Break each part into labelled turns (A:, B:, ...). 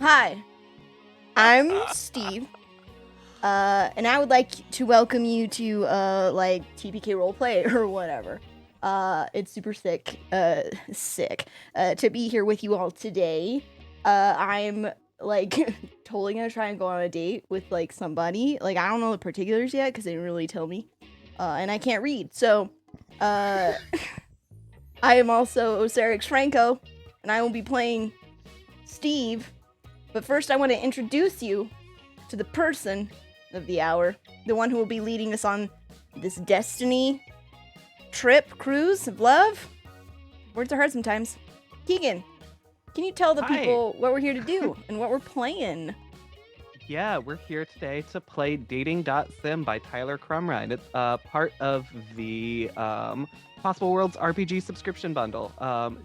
A: Hi, I'm Steve, and I would like to welcome you to, TPK Roleplay or whatever. It's super sick, to be here with you all today. I'm, totally gonna try and go on a date with, somebody. I don't know the particulars yet, because they didn't really tell me, and I can't read, so, I am also Osarix Franco, and I will be playing Steve. But first, I want to introduce you to the person of the hour, the one who will be leading us on this destiny cruise of love. Words are hard sometimes. Keegan, can you tell the people what we're here to do and what we're playing?
B: Yeah, we're here today to play Dating.Sim by Tyler Crumrine. It's part of the Possible Worlds RPG subscription bundle.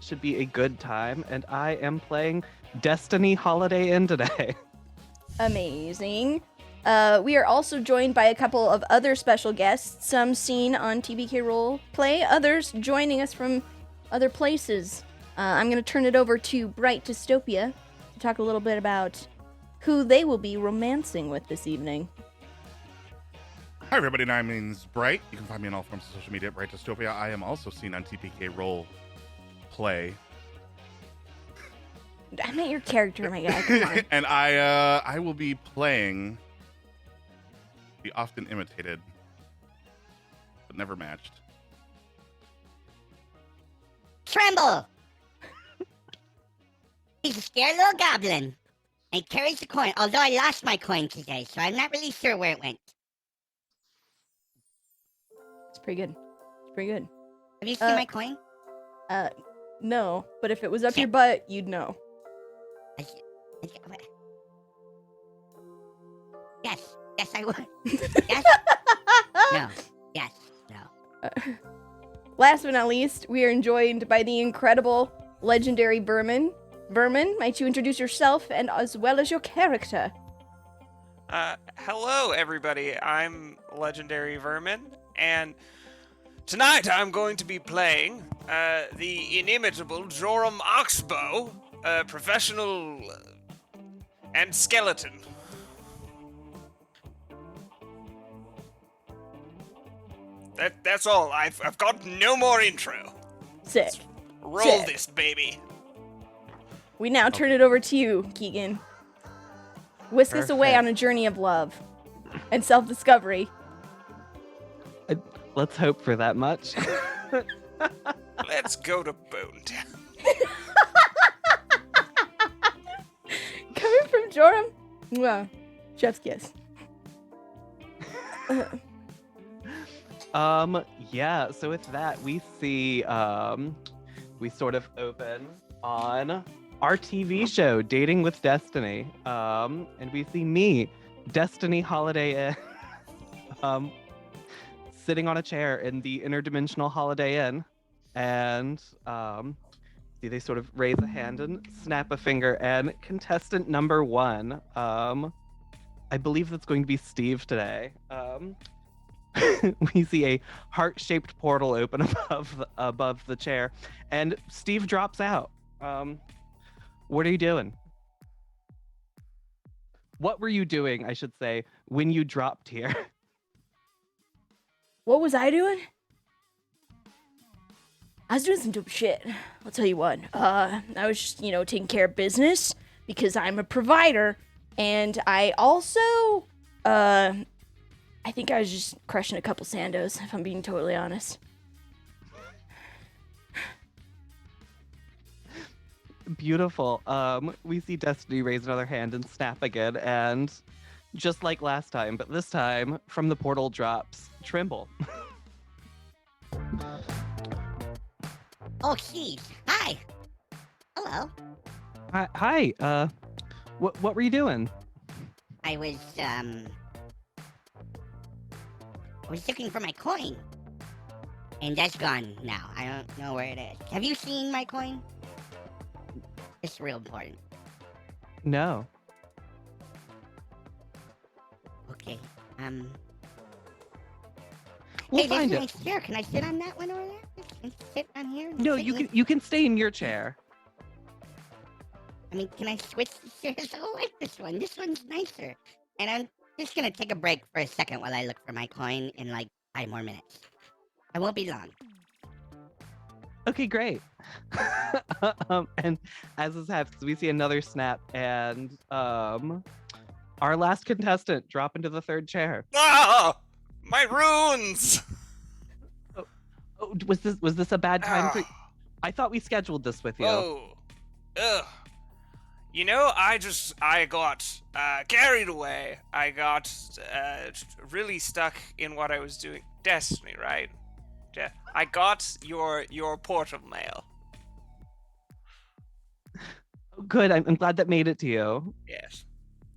B: Should be a good time, and I am playing Destiny Holiday Inn today.
A: Amazing. We are also joined by a couple of other special guests, some seen on TBK Roleplay, others joining us from other places. I'm going to turn it over to Bright Dystopia to talk a little bit about who they will be romancing with this evening.
C: Hi everybody, my name is Bright. You can find me on all forms of social media at Bright Dystopia. I am also seen on TPK Roleplay.
A: I meant your character, my guy. Come on.
C: And I will be playing the often imitated, but never matched.
D: Tremble! He's a scared little goblin. And he carries the coin, although I lost my coin today, so I'm not really sure where it went.
A: It's pretty good. It's pretty good.
D: Have you seen my coin?
A: No, but if it was up your butt, you'd know.
D: Yes. Yes, I would. Yes? No. Yes. No.
A: Last but not least, we are joined by the incredible, legendary Vermin. Vermin, might you introduce yourself and as well as your character?
E: Hello, everybody. I'm Legendary Vermin, and tonight I'm going to be playing the inimitable Joram Oxbow, professional and skeleton. That's all. I've got no more intro.
A: Sick.
E: Roll this, baby.
A: We now turn it over to you, Keegan. Whisk us away on a journey of love and self-discovery.
B: Let's hope for that much.
E: Let's go to Bonetown.
A: Coming from Joram? Well, chef's kiss.
B: Yeah, so with that, we see, we sort of open on our TV show, Dating with Destiny. And we see me, Destiny Holiday Inn, sitting on a chair in the interdimensional Holiday Inn. And see, they sort of raise a hand and snap a finger. And contestant number 1, I believe that's going to be Steve today. We see a heart-shaped portal open above the chair, and Steve drops out. What are you doing? What were you doing, I should say, when you dropped here?
A: What was I doing? I was doing some dope shit. I'll tell you what. I was just, taking care of business because I'm a provider, and I also, I think I was just crushing a couple sandos, if I'm being totally honest.
B: Beautiful. We see Destiny raise another hand and snap again, and just like last time, but this time from the portal drops Trimble.
D: Oh, jeez. Hi. Hello.
B: Hi. What were you doing?
D: I was looking for my coin. And that's gone now. I don't know where it is. Have you seen my coin? It's real important.
B: No.
D: Okay.
B: We'll
D: hey,
B: find
D: there's a
B: it.
D: nice chair. Can I sit on that one over there? Can I sit on here?
B: No, you can stay in your chair.
D: I mean, can I switch the chairs? I don't like this one. This one's nicer. And I'm just gonna take a break for a second while I look for my coin in like 5 more minutes. I won't be long.
B: Okay, great. And as this happens, we see another snap, and our last contestant drop into the third chair.
E: Ah! My runes!
B: Oh, was this a bad time for?
E: Ah,
B: I thought we scheduled this with you.
E: whoa. Ugh. You know, I got carried away. I got really stuck in what I was doing. Destiny, right? Yeah. I got your portal mail.
B: Oh, good. I'm glad that made it to you.
E: Yes.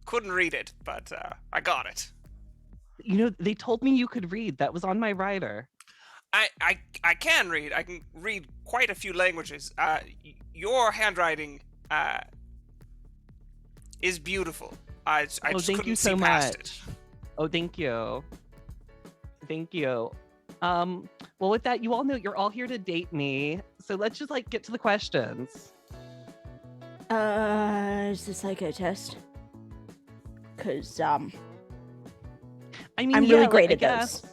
E: Couldn't read it, but I got it.
B: You know, they told me you could read. That was on my rider.
E: I can read. I can read quite a few languages. Your handwriting is beautiful. I just
B: thank
E: couldn't
B: you
E: see
B: so
E: past
B: much.
E: it.
B: Oh, thank you. Thank you. Well, with that, you all know you're all here to date me. So let's just like get to the questions.
A: Is this like a test? Cause
B: I mean,
A: I'm
B: yeah,
A: really
B: like,
A: great
B: I
A: at those.
B: guess.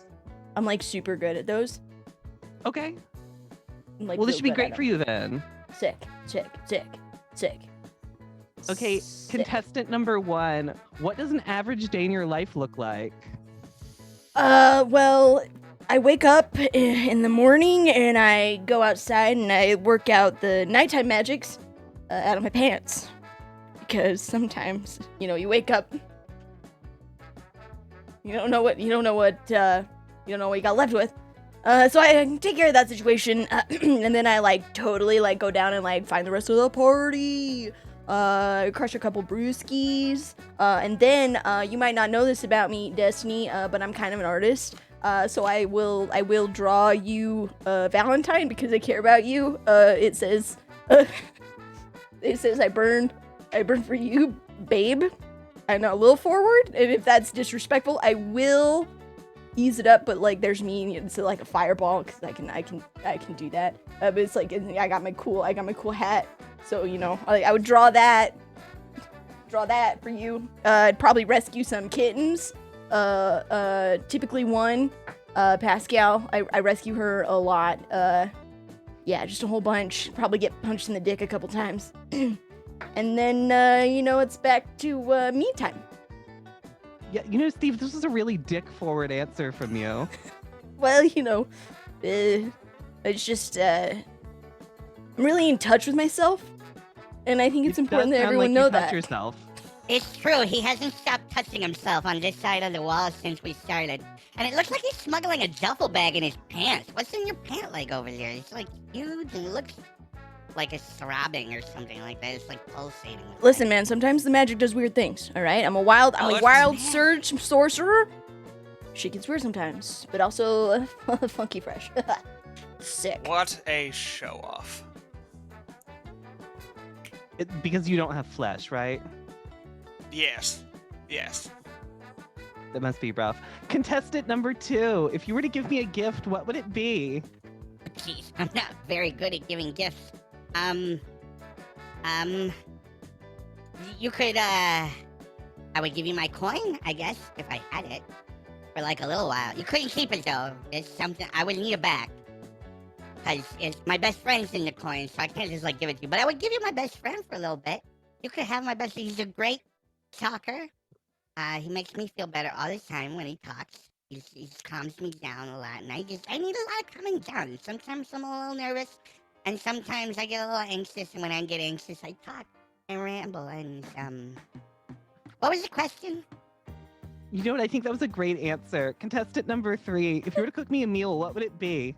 A: I'm like super good at those.
B: Okay.
A: I'm, like,
B: Well, this
A: real
B: should be
A: good
B: great
A: at
B: for you then.
A: Sick.
B: Okay,
A: Sick.
B: contestant number 1. What does an average day in your life look like?
A: Well, I wake up in the morning and I go outside and I work out the nighttime magics out of my pants. Because sometimes, you wake up, you don't know what you got left with. So I take care of that situation, and then I like totally like go down and like find the rest of the party. Crush a couple brewskis, and then you might not know this about me, Destiny, but I'm kind of an artist. So I will draw you Valentine because I care about you. It says I burn for you, babe. I know, a little forward, and if that's disrespectful, I will ease it up. But like, there's me. It's like a fireball because I can do that. But it's like I got my cool hat. So I would draw that for you. I'd probably rescue some kittens. Typically one. Pascal, I rescue her a lot. Yeah, just a whole bunch. Probably get punched in the dick a couple times. And then, it's back to me time.
B: Yeah, Steve, this was a really dick-forward answer from you.
A: Well, it's just, I'm really in touch with myself. And I think it's important that everyone know that.
B: Yourself.
D: It's true. He hasn't stopped touching himself on this side of the wall since we started. And it looks like he's smuggling a duffel bag in his pants. What's in your pant leg over there? It's like huge and it looks like it's throbbing or something like that. It's like pulsating.
A: Listen, man, sometimes the magic does weird things, all right? I'm a wild surge sorcerer. Shit gets weird sometimes, but also funky fresh. Sick.
E: What a show off.
B: Because you don't have flesh, right?
E: Yes.
B: That must be rough. Contestant number 2, if you were to give me a gift, what would it be?
D: Jeez, I'm not very good at giving gifts. You could, I would give you my coin, I guess, if I had it, for like a little while. You couldn't keep it though. It's something, I would need it back. Because it's my best friend's in the coin, so I can't just like give it to you. But I would give you my best friend for a little bit. You could have my best, he's a great talker. He makes me feel better all the time when he talks. He calms me down a lot, and I need a lot of calming down. Sometimes I'm a little nervous, and sometimes I get a little anxious, and when I get anxious, I talk and ramble, and, what was the question?
B: You know what? I think that was a great answer. Contestant number 3, if you were to cook me a meal, what would it be?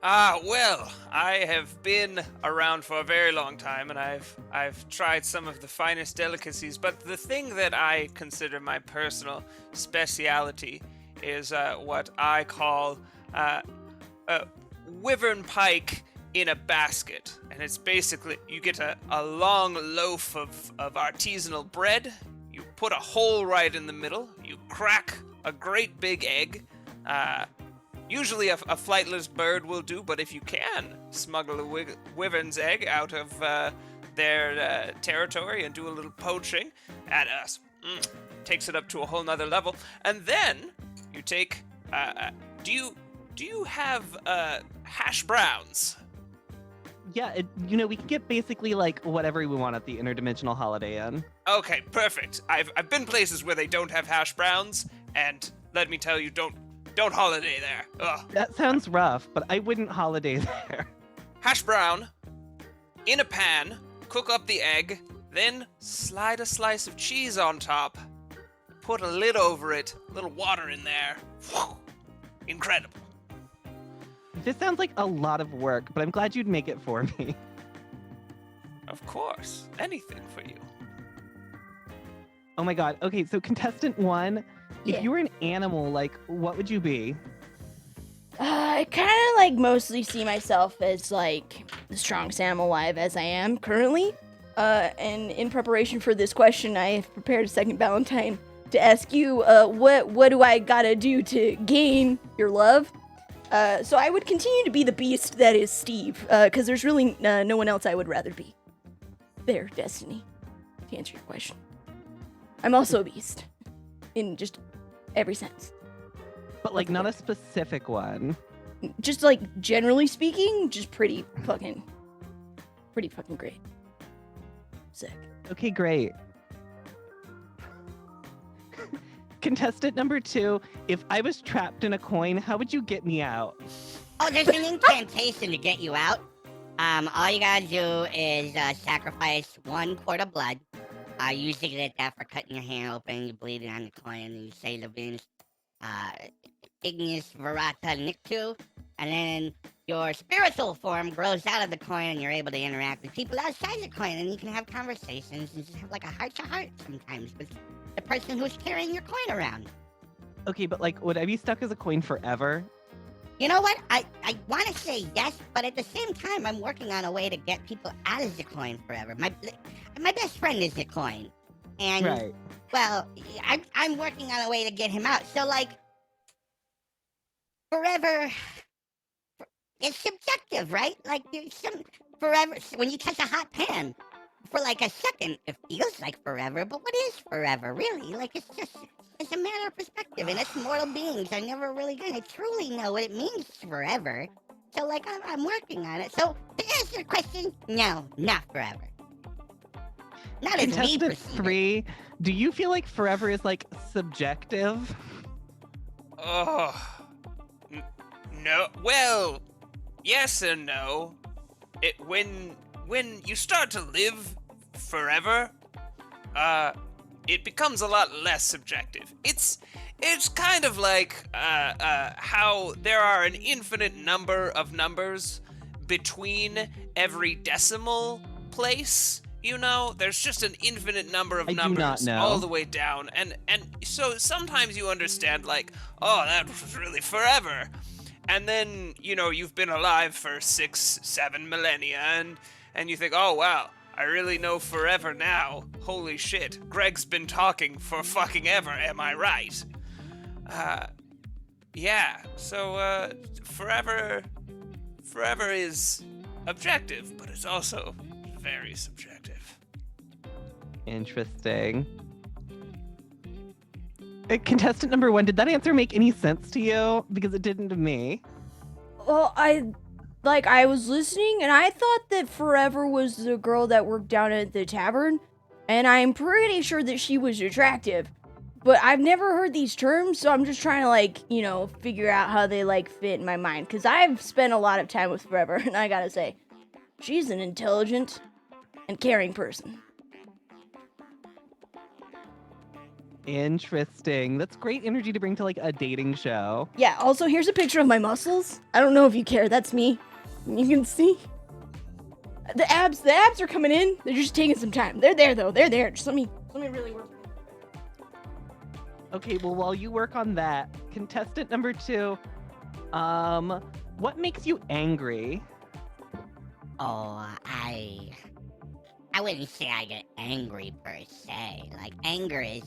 E: Well, I have been around for a very long time, and I've tried some of the finest delicacies, but the thing that I consider my personal speciality is what I call wyvern pike in a basket. And it's basically, you get a long loaf of artisanal bread, you put a hole right in the middle, you crack a great big egg, usually a flightless bird will do, but if you can smuggle a wyvern's egg out of their territory and do a little poaching at us. Takes it up to a whole nother level. And then you take. Do you have hash browns?
B: Yeah, we can get basically like whatever we want at the Interdimensional Holiday Inn.
E: Okay, perfect. I've been places where they don't have hash browns, and let me tell you, don't holiday there. Ugh.
B: That sounds rough, but I wouldn't holiday there.
E: Hash brown in a pan, cook up the egg, then slide a slice of cheese on top, put a lid over it, a little water in there. Whew. Incredible.
B: This sounds like a lot of work, but I'm glad you'd make it for me.
E: Of course, anything for you.
B: Oh my god. Okay, so contestant 1,
A: Yeah.
B: if you were an animal, like, what would you be?
A: I kind of like mostly see myself as like the strongest animal alive as I am currently. And in preparation for this question, I have prepared a second Valentine to ask you, what do I gotta do to gain your love? So I would continue to be the beast that is Steve, because there's really no one else I would rather be. There, Destiny, to answer your question. I'm also a beast, in just every sense.
B: But like not a specific one.
A: Just like generally speaking, just pretty fucking great. Sick.
B: Okay, great. Contestant number 2, if I was trapped in a coin, how would you get me out?
D: Oh, there's an incantation to get you out. All you gotta do is sacrifice 1 quart of blood. You usually get that for cutting your hand open, you bleed it on the coin, and you say the Venus, Ignis Verata Nictu, and then your spiritual form grows out of the coin, and you're able to interact with people outside the coin, and you can have conversations and just have like a heart-to-heart sometimes with the person who's carrying your coin around.
B: Okay, but like, would I be stuck as a coin forever?
D: You know what? I want to say yes, but at the same time, I'm working on a way to get people out of the coin forever. My best friend is the coin, and
B: Right.
D: well, I'm working on a way to get him out. So like, forever, it's subjective, right? Like there's some forever. When you touch a hot pan for like a second, it feels like forever. But what is forever, really? Like it's a matter of perspective, and us mortal beings are never really gonna truly know what it means forever. So like, I'm working on it. So to answer your question, no, not forever. Not as we
B: Contestant
D: perceive it.
B: 3, do you feel like forever is like subjective?
E: Oh. No. Well, yes and no. When you start to live forever, it becomes a lot less subjective. It's kind of like how there are an infinite number of numbers between every decimal place. You know, there's just an infinite number of
B: I do not
E: numbers
B: know.
E: all the way down, and so sometimes you understand like, oh, that was really forever, and then you've been alive for 6-7 millennia, and you think, oh wow, I really know forever now. Holy shit, Greg's been talking for fucking ever. Am I right? Yeah. So forever is objective, but it's also very subjective.
B: Interesting. Contestant number 1, did that answer make any sense to you? Because it didn't to me.
A: Well, I was listening and I thought that Forever was the girl that worked down at the tavern, and I'm pretty sure that she was attractive. But I've never heard these terms, so I'm just trying to figure out how they fit in my mind, cuz I've spent a lot of time with Forever, and I got to say, she's an intelligent and caring person.
B: Interesting. That's great energy to bring to a dating show.
A: Yeah, also here's a picture of my muscles. I don't know if you care, that's me. You can see. The abs are coming in. They're just taking some time. They're there though. They're there. Just let me really work.
B: Okay, well, while you work on that, contestant number 2, what makes you angry?
D: Oh, I wouldn't say I get angry per se. Like anger's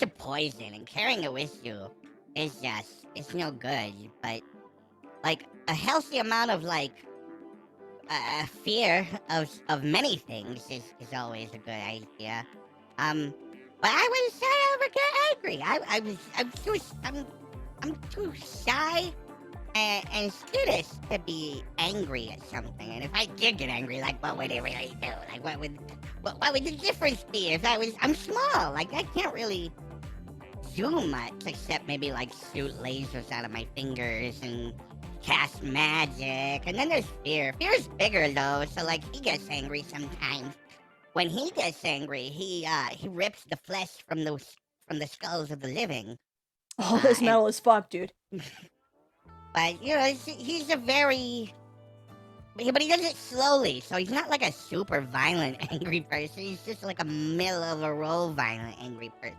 D: a poison, and carrying it with you is it's no good. But like a healthy amount of fear of many things is always a good idea. But I was ever get angry. I'm too shy and skittish to be angry at something. And if I did get angry, like, what would it really do? Like, what would the difference be if I'm small. Like, I can't really do much except maybe like shoot lasers out of my fingers and cast magic. And then there's fear. Fear's bigger though, so like he gets angry sometimes. When he gets angry, he rips the flesh from the skulls of the living.
A: Oh, this
D: and-
A: metal is fuck, dude.
D: But you know, he's a very but he does it slowly, so he's not like a super violent angry person. He's just like a middle of the road violent angry person.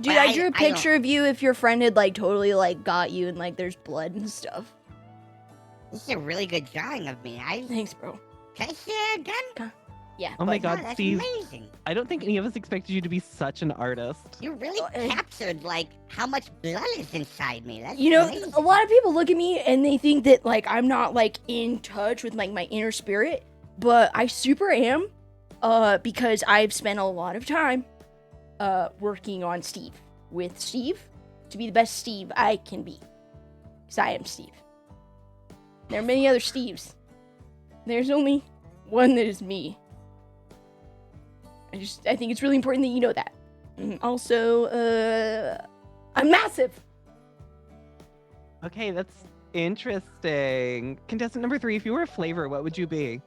A: Dude,
D: But
A: I drew a picture of you if your friend had like totally like got you and like there's blood and stuff.
D: This is a really good drawing of me.
A: Thanks, bro.
D: Can I see it again?
A: Yeah.
B: Oh my
A: but-
B: God,
D: Wow, that's
B: Steve.
D: amazing.
B: I don't think any of us expected you to be such an artist.
D: You really captured like how much blood is inside me. That's
A: You know,
D: amazing.
A: a lot of people look at me and they think that like I'm not like in touch with like my inner spirit, but I super am, because I've spent a lot of time, working on Steve with Steve to be the best Steve I can be, because I am Steve. There are many other Steves. There's only one that is me. I think it's really important that you know that. And also, I'm massive.
B: Okay, that's interesting. Contestant number 3, if you were a flavor, what would you be?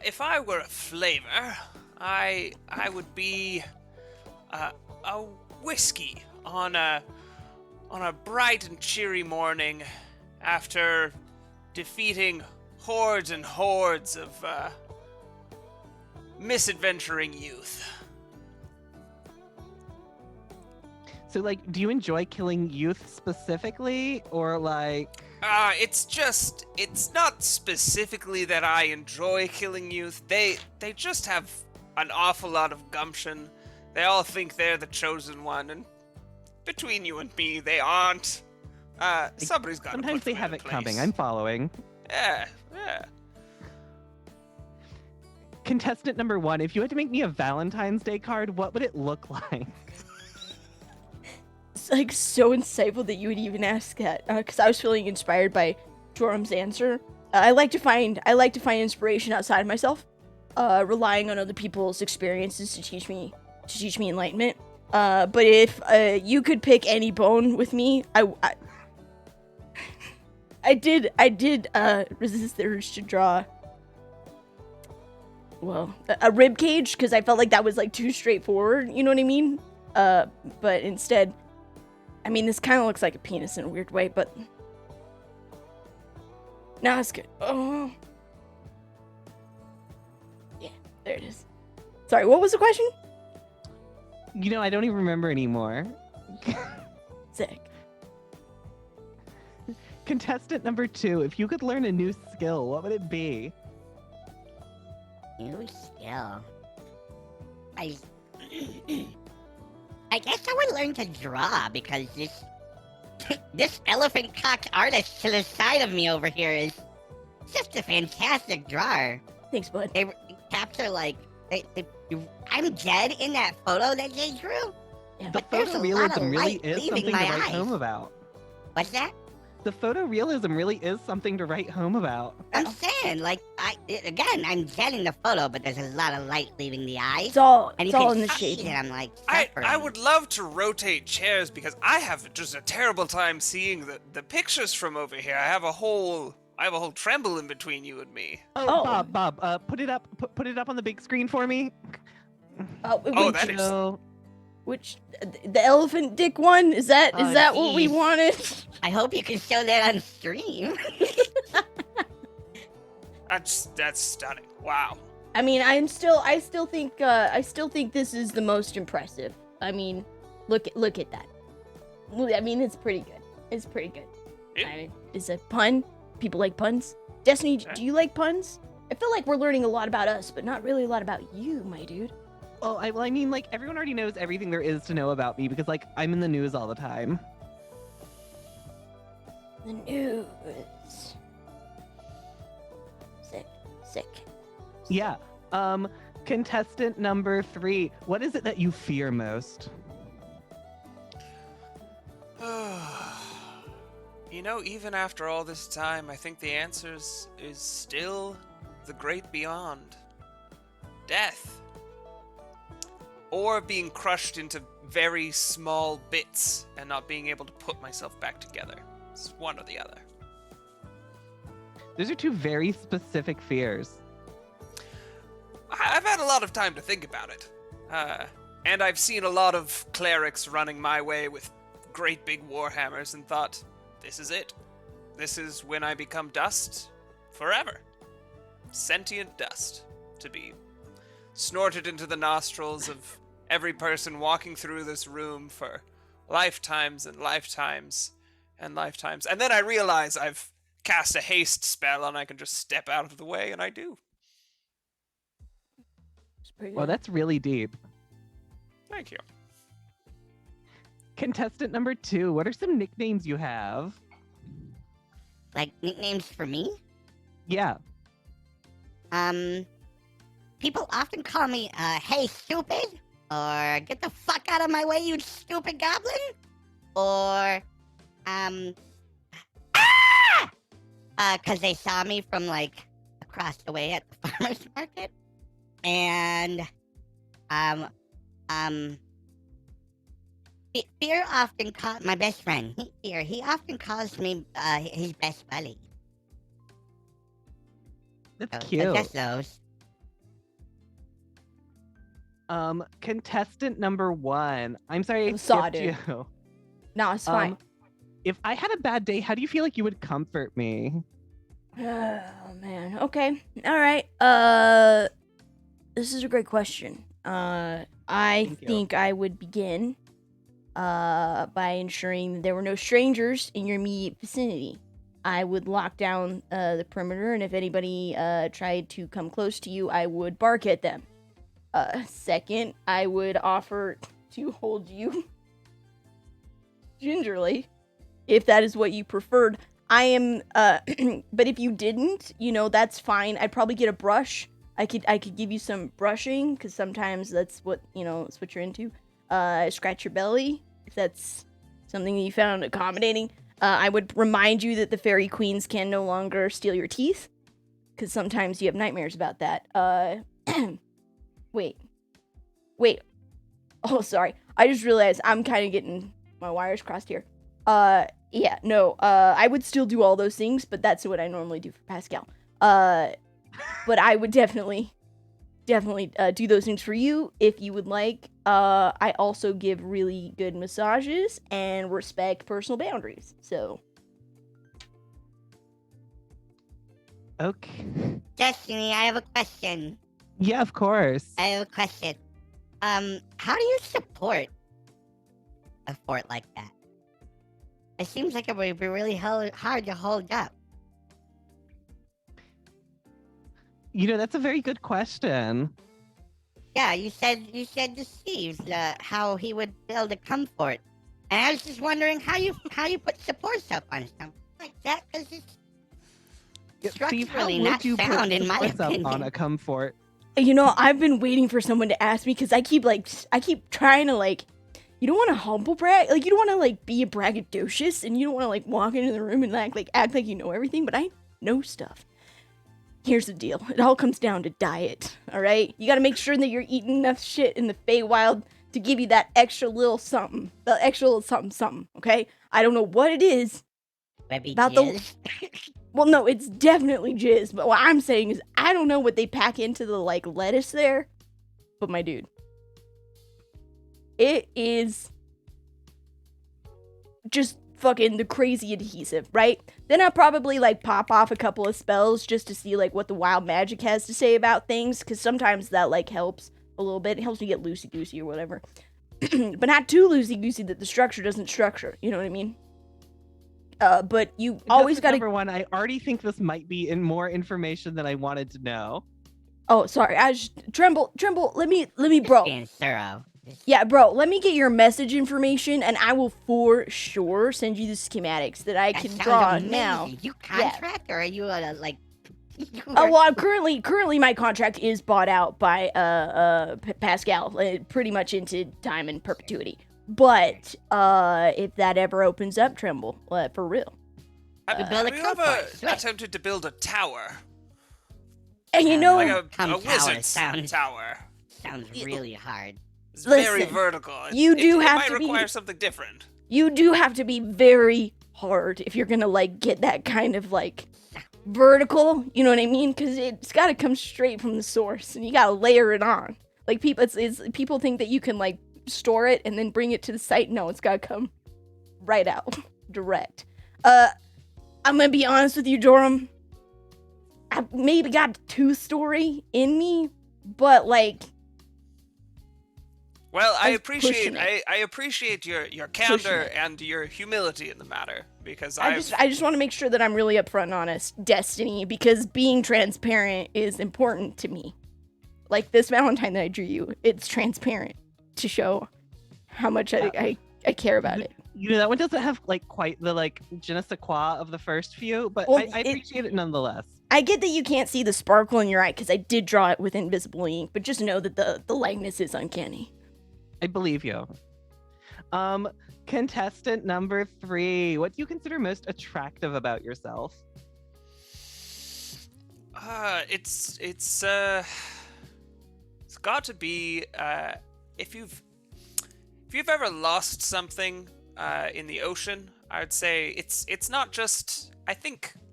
E: If I were a flavor, I would be a whiskey on a bright and cheery morning after defeating hordes and hordes of misadventuring youth.
B: So, like, do you enjoy killing youth specifically, or like...
E: It's not specifically that I enjoy killing youth. They just have an awful lot of gumption. They all think they're the chosen one, and between you and me, they aren't. Somebody's got to
B: Sometimes
E: put
B: they
E: them
B: have
E: in
B: it
E: place.
B: coming. I'm following.
E: Yeah.
B: Contestant number 1, if you had to make me a Valentine's Day card, what would it look like?
A: It's like so insightful that you would even ask that, because I was feeling inspired by Jorum's answer. I like to find inspiration outside of myself, relying on other people's experiences to teach me enlightenment. But if you could pick any bone with me, I did resist the urge to draw, well, a rib cage, because I felt like that was like too straightforward. You know what I mean? But instead, I mean, this kind of looks like a penis in a weird way, but no, it's good. Oh, yeah, there it is. Sorry, what was the question?
B: You know, I don't even remember anymore.
A: Sick.
B: Contestant number 2, if you could learn a new skill, what would it be?
D: New skill. I guess I would learn to draw because this elephant cocked artist to the side of me over here is just a fantastic drawer.
A: Thanks, bud.
D: They capture like I'm dead in that photo that they drew.
A: Yeah,
D: But there's a lot of
B: Photorealism really
D: light
B: is
D: leaving
B: something to
D: my
B: write
D: eyes.
B: home about.
D: What's that?
B: The photorealism really is something to write home about.
D: I'm saying, like, I'm dead in the photo, but there's a lot of light leaving the eyes.
A: It's all
D: And
A: it's
D: you
A: all
D: can
A: in the
D: see
A: shading.
D: that I'm like
E: I
D: suffering.
E: would love to rotate chairs because I have just a terrible time seeing the pictures from over here. I have a whole tremble in between you and me.
B: Oh, Bob, put it up on the big screen for me.
E: Oh, that is-
A: Which the elephant dick one is that
D: Oh,
A: what we
D: jeez.
A: wanted?
D: I hope you can show that on stream.
E: That's stunning. Wow.
A: I mean, I still think this is the most impressive. I mean, look at that. I mean, it's pretty good. It's pretty good.
E: Yeah.
A: I mean, it's a pun. People like puns. Destiny, do you like puns? I feel like we're learning a lot about us, but not really a lot about you, my dude.
B: Oh, I mean, like, everyone already knows everything there is to know about me because, like, I'm in the news all the time.
A: The news. Sick.
B: Yeah. Contestant number 3. What is it that you fear most?
E: You know, even after all this time, I think the answer is still the great beyond. Death. Or being crushed into very small bits and not being able to put myself back together. It's one or the other.
B: Those are 2 very specific fears.
E: I've had a lot of time to think about it. And I've seen a lot of clerics running my way with great big warhammers and thought, this is it. This is when I become dust forever. Sentient dust to be snorted into the nostrils of every person walking through this room for lifetimes and lifetimes and lifetimes. And then I realize I've cast a haste spell and I can just step out of the way, and I do.
A: It's pretty
B: Well,
A: good.
B: that's really deep.
E: Thank you.
B: Contestant number 2, what are some nicknames you have?
D: Like nicknames for me?
B: Yeah.
D: People often call me, hey, stupid, or get the fuck out of my way, you stupid goblin, or, cause they saw me from, like, across the way at the farmer's market, and, Fear often calls, my best friend, he often calls me, his best buddy.
B: That's
D: So
B: cute.
D: just those.
B: Contestant number 1. I'm sorry I
A: I'm sorry,
B: skipped
A: dude.
B: you.
A: No, it's fine.
B: If I had a bad day, how do you feel like you would comfort me?
A: Oh man. Okay. All right. This is a great question. I
B: Thank you.
A: think I would begin by ensuring that there were no strangers in your immediate vicinity. I would lock down the perimeter, and if anybody tried to come close to you, I would bark at them. Second, I would offer to hold you gingerly, if that is what you preferred. I am, but if you didn't, that's fine. I'd probably get a brush. I could give you some brushing, because sometimes that's what, it's what you're into. Scratch your belly, if that's something that you found accommodating. I would remind you that the fairy queens can no longer steal your teeth, because sometimes you have nightmares about that. Wait. Oh, sorry. I just realized I'm kind of getting my wires crossed here. Yeah, no. I would still do all those things, but that's what I normally do for Pascal. But I would definitely do those things for you if you would like. I also give really good massages and respect personal boundaries. So,
B: Okay.
D: Destiny, I have a question.
B: Yeah, of course.
D: I have a question. How do you support a fort like that? It seems like it would be really hard to hold up.
B: That's a very good question.
D: Yeah, you said to Steve how he would build a comfort, and I was just wondering how you put supports up on something like that, because it's
B: Steve, how
D: structurally
B: would
D: not
B: you put
D: sound in my
B: supports up
D: opinion.
B: on a comfort?
A: I've been waiting for someone to ask me, because I keep trying to, you don't want to humble brag, you don't want to, be a braggadocious, and you don't want to, walk into the room and act like you know everything, but I know stuff. Here's the deal. It all comes down to diet, all right? You got to make sure that you're eating enough shit in the Feywild to give you that extra little something, okay? I don't know what it is.
D: Webby
A: About
D: jizz.
A: Well, no, it's definitely jizz, but what I'm saying is I don't know what they pack into the, lettuce there, but my dude, it is just fucking the crazy adhesive, right? Then I'll probably pop off a couple of spells just to see what the wild magic has to say about things, because sometimes that helps a little bit. It helps me get loosey goosey or whatever, but not too loosey goosey that the structure doesn't structure. You know what I mean? But you always gotta.
B: Number 1, I already think this might be in more information than I wanted to know.
A: Oh, sorry. I just tremble. Let me, bro.
D: Being thorough.
A: Yeah, bro, let me get your message information, and I will for sure send you the schematics that I
D: That
A: can
D: sounds
A: draw
D: amazing.
A: now.
D: You contract, or are you like?
A: Oh, well, I'm currently my contract is bought out by Pascal, pretty much into time and perpetuity. But if that ever opens up, Tremble, for real.
D: build a
E: Have you
D: code
E: ever
D: for it, sweet.
E: attempted to build a tower?
A: And you know,
E: Like a
D: Tower
E: wizard's
D: sounds-
E: tower?
D: Sounds really hard.
E: It's very
A: Listen,
E: vertical.
A: you do
E: it
A: have
E: might
A: to be-
E: require something different.
A: you do have to be very hard if you're gonna like get that kind of like vertical. You know what I mean? Because it's got to come straight from the source, and you got to layer it on. Like people, it's people think that you can like store it and then bring it to the site. No, it's got to come right out, direct. I'm gonna be honest with you, Joram. I've maybe got 2-story in me, but like.
E: Well, I
A: was pushing
E: appreciate I appreciate your candor
A: it.
E: and your humility in the matter, because
A: I just want to make sure that I'm really upfront and honest, Destiny, because being transparent is important to me. Like this Valentine that I drew you, it's transparent to show how much I care about it.
B: You know, that one doesn't have like quite the like je ne sais quoi of the first few, but
A: Well,
B: I appreciate it nonetheless.
A: I get that you can't see the sparkle in your eye because I did draw it with invisible ink, but just know that the likeness is uncanny.
B: I believe you. Contestant number 3, what do you consider most attractive about yourself?
E: It's got to be if you've ever lost something in the ocean, I would say it's not just.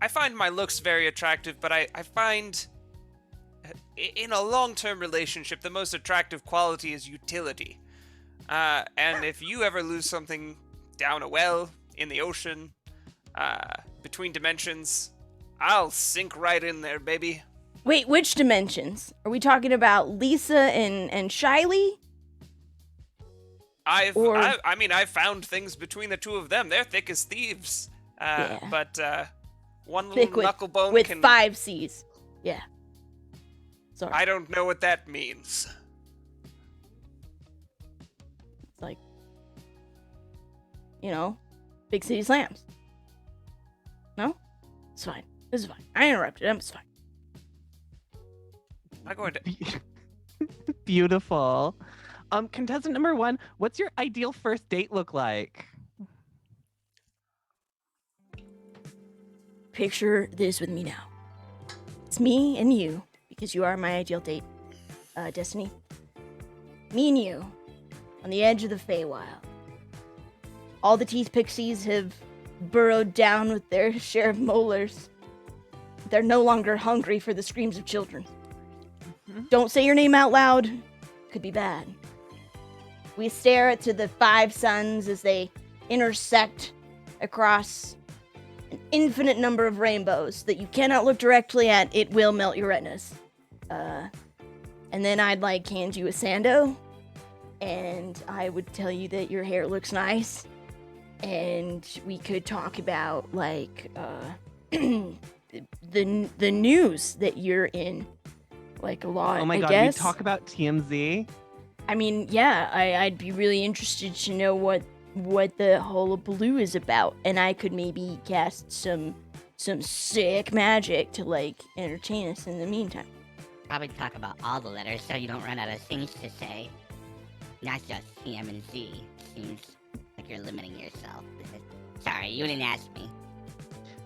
E: I find my looks very attractive, but I find in a long-term relationship the most attractive quality is utility. And if you ever lose something down a well, in the ocean, between dimensions, I'll sink right in there, baby.
A: Wait, which dimensions? Are we talking about Lisa and Shiley?
E: I mean, I've found things between the two of them. They're thick as thieves.
A: Yeah.
E: But one little
A: Thick
E: knuckle bone
A: with
E: can...
A: 5 C's. Yeah. Sorry.
E: I don't know what that means.
A: It's like, you know, big city slams. No? It's fine. This is fine. I interrupted him. It's fine.
E: I'm going to...
B: Beautiful. Contestant number 1, what's your ideal first date look like?
A: Picture this with me now. It's me and you, because you are my ideal date, Destiny. Me and you, on the edge of the Feywild. All the teeth pixies have burrowed down with their share of molars. They're no longer hungry for the screams of children. Don't say your name out loud. Could be bad. We stare to the 5 suns as they intersect across an infinite number of rainbows that you cannot look directly at. It will melt your retinas. And then I'd like hand you a sando, and I would tell you that your hair looks nice, and we could talk about like the news that you're in, like a lot.
B: Oh my
A: I
B: god,
A: guess.
B: we talk about TMZ?
A: I mean, yeah, I'd be really interested to know what the hullabaloo is about, and I could maybe cast some sick magic to like entertain us in the meantime.
D: Probably talk about all the letters so you don't run out of things to say. Not just CM and Z. Seems like you're limiting yourself. Sorry, you didn't ask me.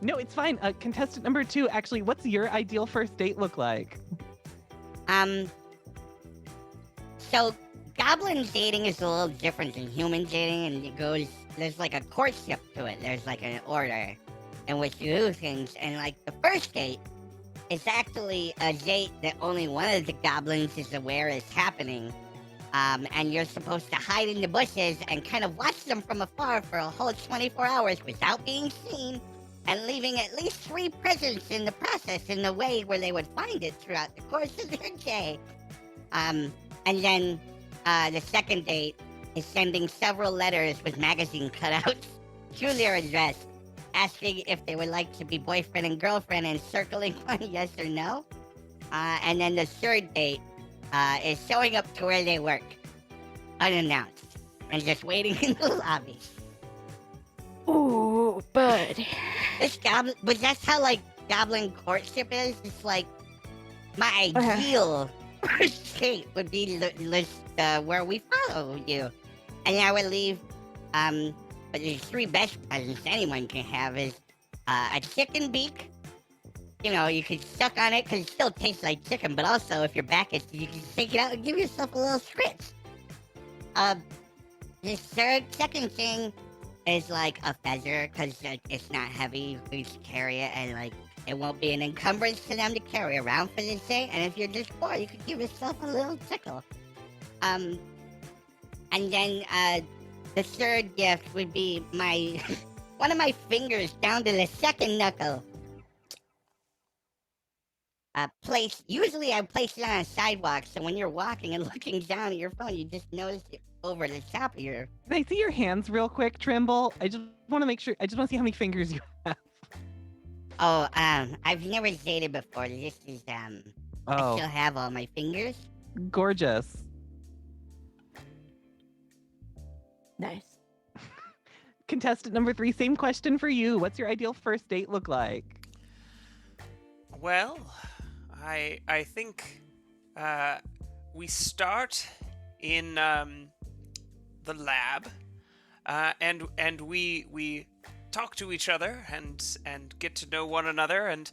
B: No, it's fine. Contestant number 2, actually, what's your ideal first date look like?
D: So goblin dating is a little different than human dating, and there's like a courtship to it. There's like an order in which you do things, and like the first date is actually a date that only one of the goblins is aware is happening. And you're supposed to hide in the bushes and kind of watch them from afar for a whole 24 hours without being seen, and leaving at least 3 presents in the process in the way where they would find it throughout the course of their day. And then the second date is sending several letters with magazine cutouts to their address, asking if they would like to be boyfriend and girlfriend and circling one yes or no. And then the third date is showing up to where they work. unannounced and just waiting in the lobby.
A: Ooh, bud.
D: This goblin, but that's how like goblin courtship is. It's like my ideal first date would be where we follow you, and I would leave. But the 3 best presents anyone can have is a chicken beak. You know, you can suck on it because it still tastes like chicken, but also if your back is, you can take it out and give yourself a little scritch. The second thing is like a feather because it's not heavy. You can carry it and like it won't be an encumbrance to them to carry around for this day. And if you're just bored, you can give yourself a little tickle. And then the third gift would be my one of my fingers down to the second knuckle. Usually I place it on a sidewalk, so when you're walking and looking down at your phone, you just notice it over the top of your...
B: Can I see your hands real quick, Trimble? I just want to make sure. I just want to see how many fingers you have.
D: Oh, I've never dated before. This is, I still have all my fingers.
B: Gorgeous.
A: Nice.
B: Contestant number 3, same question for you. What's your ideal first date look like?
E: Well, I think we start in the lab, and we talk to each other and get to know one another, and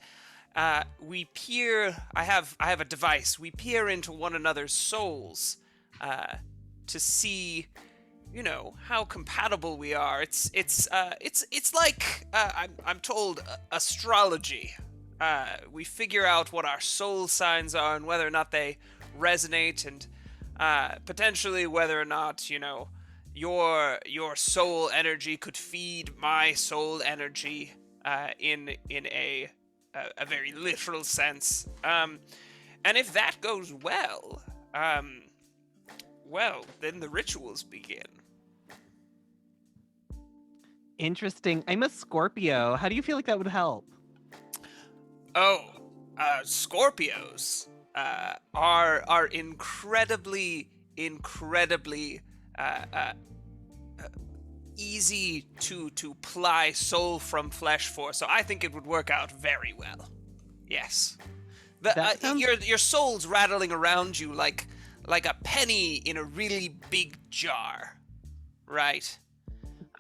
E: we peer. I have a device. We peer into one another's souls to see, you know, how compatible we are. It's like I'm told astrology. We figure out what our soul signs are and whether or not they resonate, and potentially whether or not, you know, your soul energy could feed my soul energy in a very literal sense. And if that goes well, then the rituals begin.
B: Interesting. I'm a Scorpio. How do you feel like that would help?
E: Oh, Scorpios are incredibly easy to ply soul from flesh for. So I think it would work out very well. Yes, your soul's rattling around you like a penny in a really big jar, right?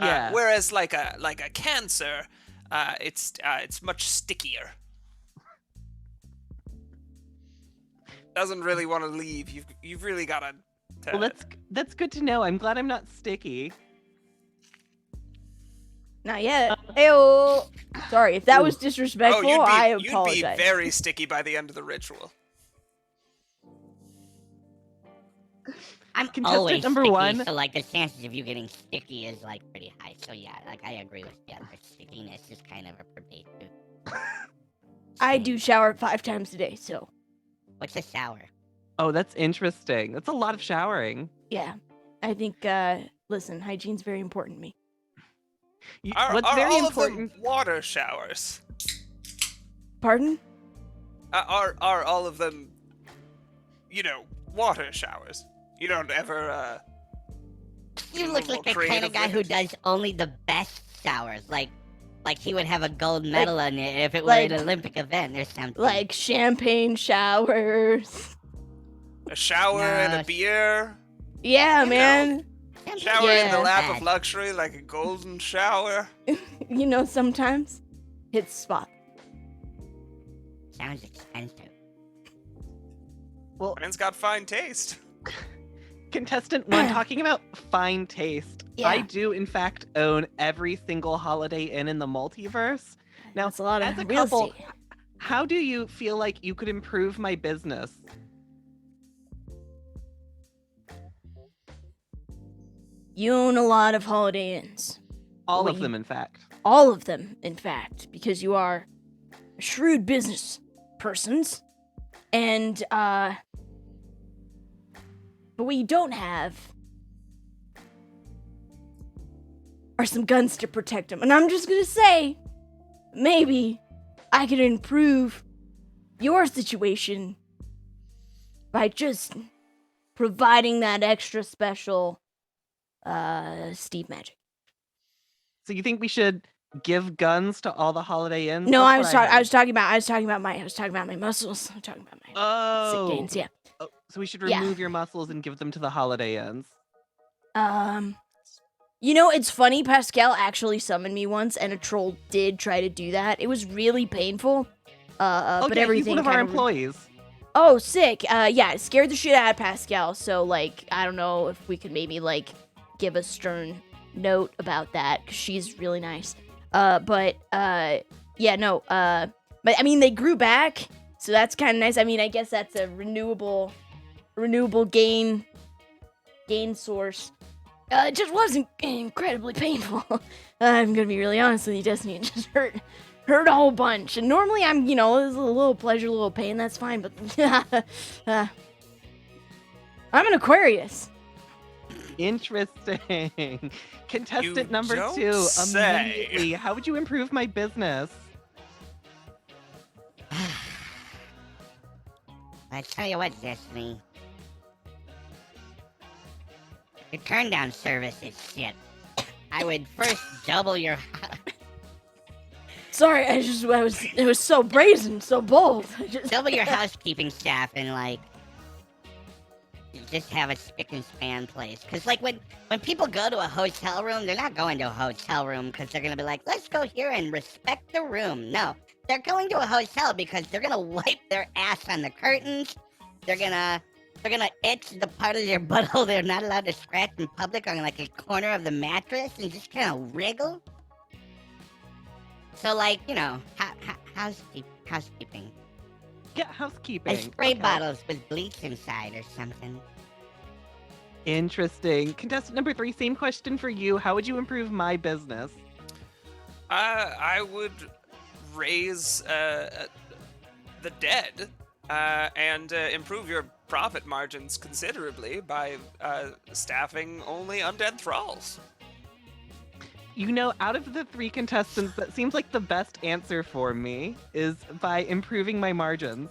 B: Yeah.
E: Whereas like a Cancer, it's much stickier. Doesn't really want to leave. You've really got to.
B: Well, that's good to know. I'm glad I'm not sticky.
A: Not yet. Heyo. Sorry, if that was disrespectful, I apologize.
E: You'd be very sticky by the end of the ritual.
D: I'm
B: Contestant
D: always
B: number
D: sticky,
B: 1.
D: so like the chances of you getting sticky is like pretty high. So yeah, like I agree with the other. Stickiness is kind of a pervasive.
A: I do shower 5 times a day, so
D: What's a shower?
B: Oh, that's interesting. That's a lot of showering.
A: yeah. I think, listen, hygiene's very important to me.
B: What's
E: Are
B: very
E: all
B: important?
E: of them water showers?
A: Pardon?
E: Are all of them, you know, water showers? You don't ever,
D: You look like the kind of guy who does only the best showers. Like he would have a gold medal on it if it were an Olympic event or something.
A: Like champagne showers.
E: A shower and a beer?
A: Yeah,
E: You
A: man.
E: Shower in the
A: Yeah.
E: lap of luxury like a golden shower?
A: You know, sometimes hits spot.
D: Sounds expensive.
B: Well,
E: Man's got fine taste.
B: contestant 1, talking about fine taste.
A: Yeah.
B: I do, in fact, own every single Holiday Inn in the multiverse. Now,
A: That's a lot of
B: as a
A: real
B: couple,
A: estate.
B: how do you feel like you could improve my business?
A: You own a lot of Holiday Inns.
B: All
A: Wait.
B: of them, in fact.
A: All of them, in fact, because you are shrewd business persons. And, but what you don't have are some guns to protect them. And I'm just gonna say, maybe I could improve your situation by just providing that extra special Steve magic.
B: So you think we should give guns to all the Holiday Inns?
A: No,
B: That's what
A: I was talking about my muscles. I'm talking about my sick
B: Oh.
A: gains. Yeah.
B: Oh, so we should
A: Yeah.
B: remove your muscles and give them to the Holiday Inns.
A: You know, it's funny. Pascal actually summoned me once, and a troll did try to do that. It was really painful.
B: Oh,
A: But
B: yeah,
A: everything
B: he's one of our
A: kind
B: employees.
A: Oh, sick. Yeah, it scared the shit out of Pascal. So, like, I don't know if we could maybe, like, give a stern note about that, because she's really nice. But yeah, no. But I mean, they grew back, so that's kind of nice. I mean, I guess that's a renewable gain source. It just wasn't incredibly painful. I'm gonna be really honest with you, Destiny. It just hurt a whole bunch. And normally I'm, there's a little pleasure, a little pain. That's fine. But I'm an Aquarius.
B: Interesting. Contestant
E: You
B: number
E: don't
B: 2.
E: say.
B: Immediately. How would you improve my business?
D: I tell you what, Destiny. Your turn down service is shit. I would first double your.
A: Sorry, it was so brazen, so bold.
D: Double your housekeeping staff and like just have a spick and span place. Cause like when people go to a hotel room, they're not going to a hotel room because they're gonna be like, let's go here and respect the room. No, they're going to a hotel because they're gonna wipe their ass on the curtains. They're gonna itch the part of their butthole they're not allowed to scratch in public on like a corner of the mattress and just kind of wriggle. So like, housekeeping.
B: Yeah, housekeeping.
D: Like spray
B: Okay.
D: bottles with bleach inside or something.
B: Interesting. Contestant number 3, same question for you. How would you improve my business?
E: I would raise the dead and improve your profit margins considerably by staffing only undead thralls.
B: You know, out of the 3 contestants, that seems like the best answer for me is by improving my margins.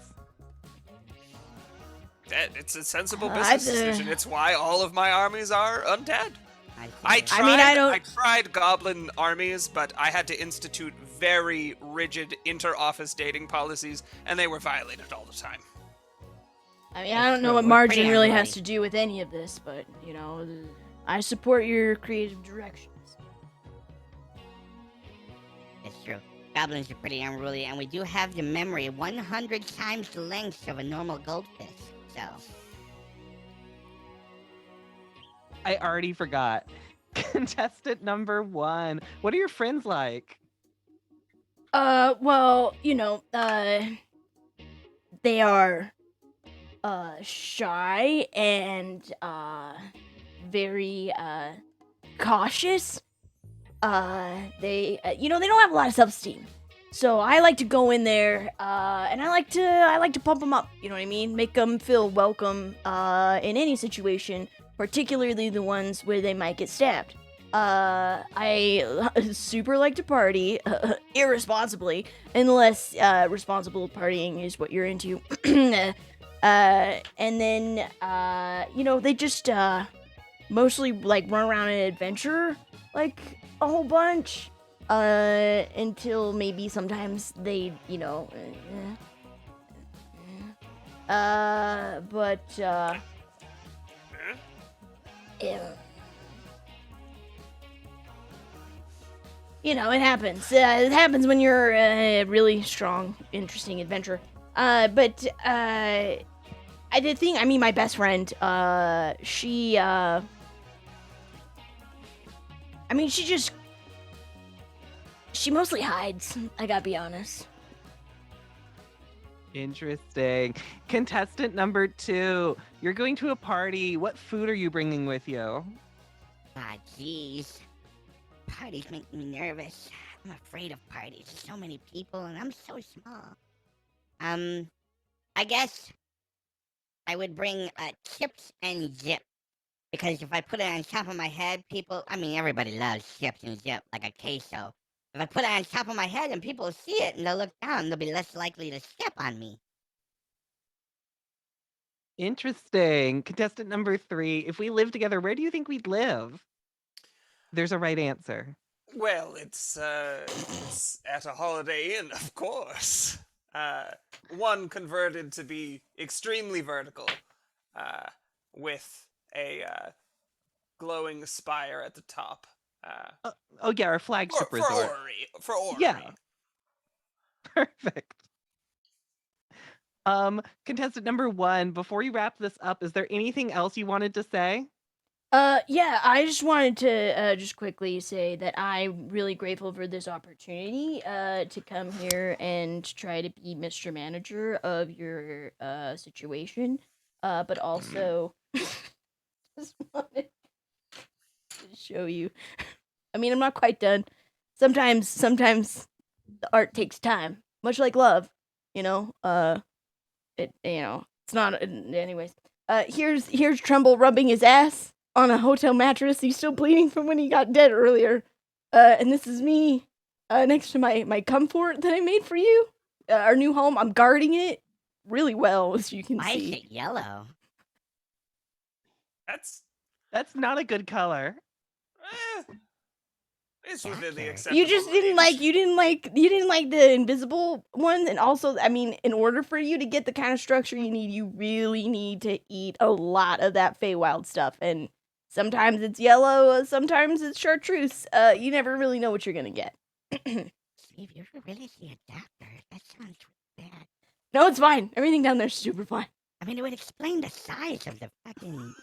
E: It's a sensible
A: I-
E: business decision. It's why all of my armies are undead. I
D: think-
E: tried,
A: mean, I don't-
E: I tried goblin armies, but I had to institute very rigid inter-office dating policies, and they were violated all the time.
A: I mean, I don't know
D: true.
A: what
D: We're
A: margin
D: pretty
A: really
D: unruly.
A: has to do with any of this, but, I support your creative directions.
D: It's true. Goblins are pretty unruly, and we do have the memory 100 times the length of a normal goldfish. So,
B: I already forgot. Contestant number 1. What are your friends like?
A: Well, they are, shy and, very, cautious. They don't have a lot of self-esteem. So I like to go in there, and I like to pump them up. You know what I mean? Make them feel welcome, in any situation, particularly the ones where they might get stabbed. I super like to party, irresponsibly, unless, responsible partying is what you're into. And then, they just, mostly, like, run around and adventure, like, a whole bunch, until maybe sometimes they, but,
E: Huh?
A: yeah. It happens. It happens when you're a really strong, interesting adventurer. But I did think. I mean, my best friend. She. I mean, she mostly hides. I gotta be honest.
B: Interesting. Contestant number 2. You're going to a party. What food are you bringing with you?
D: ah, jeez. Parties make me nervous. I'm afraid of parties. There's so many people, and I'm so small. I guess I would bring chips and dip. Because if I put it on top of my head, everybody loves chips and dip, like a queso. If I put it on top of my head and people see it and they'll look down, they'll be less likely to step on me.
B: Interesting. Contestant number 3. If we lived together, where do you think we'd live? There's a right answer.
E: Well, it's at a Holiday Inn, of course. One converted to be extremely vertical, with a glowing spire at the top.
B: Oh yeah, our flagship resort.
E: For Ori.
B: Yeah. Perfect. Contestant number 1, before you wrap this up, is there anything else you wanted to say?
A: Yeah, I just wanted to just quickly say that I'm really grateful for this opportunity to come here and try to be Mr. Manager of your situation. But also just wanted to show you. I mean, I'm not quite done. Sometimes the art takes time, much like love, you know. It's not anyways. Here's Trumbull rubbing his ass on a hotel mattress. He's still bleeding from when he got dead earlier. And this is me next to my comfort that I made for you. Our new home. I'm guarding it really well, as you can
D: Why
A: see.
D: is it yellow?
B: That's not a good color.
E: It's within the acceptable
A: You just didn't
E: range.
A: you didn't like the invisible one, and also, I mean, in order for you to get the kind of structure you need, you really need to eat a lot of that Feywild stuff, and sometimes it's yellow, sometimes it's chartreuse. You never really know what you're gonna get.
D: Steve, you should really see a doctor. That sounds bad.
A: No, it's fine. Everything down there's super fine.
D: I mean, it would explain the size of the fucking.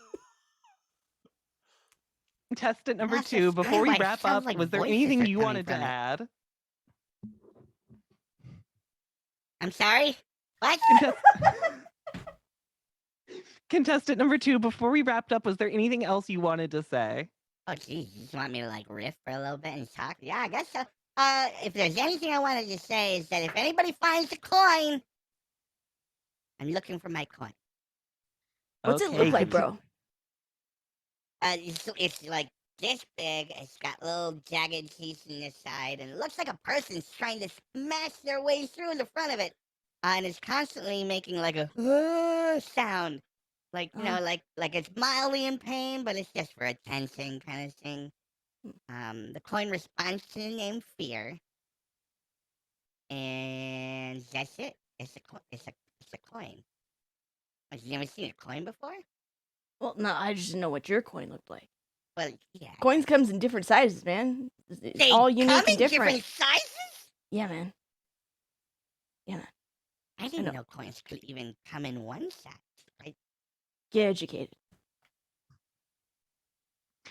B: Contestant number
D: That's
B: 2, before we
D: why it
B: wrap
D: sounds
B: up,
D: like
B: was there
D: voices
B: anything
D: are
B: you
D: coming
B: wanted to
D: from it.
B: add?
D: I'm sorry? What?
B: Contestant number 2, before we wrapped up, was there anything else you wanted to say?
D: Oh, geez, you just want me to, like, riff for a little bit and talk? Yeah, I guess so. If there's anything I wanted to say is that if anybody finds a coin, I'm looking for my coin.
A: What's it look like, bro?
D: It's like this big. It's got little jagged teeth in the side, and it looks like a person's trying to smash their way through the front of it. And it's constantly making like a sound, like like it's mildly in pain, but it's just for attention kind of thing. The coin responds to the name Fear, and that's it. It's a coin. Have you ever seen a coin before?
A: Well, no, I just didn't know what your coin looked like.
D: Well, yeah.
A: Coins comes in different sizes, man. It's
D: They
A: all unique
D: come in
A: and different.
D: sizes?
A: Yeah, man. Yeah, man.
D: I didn't
A: know.
D: know coins could even come in one size.
A: Get educated.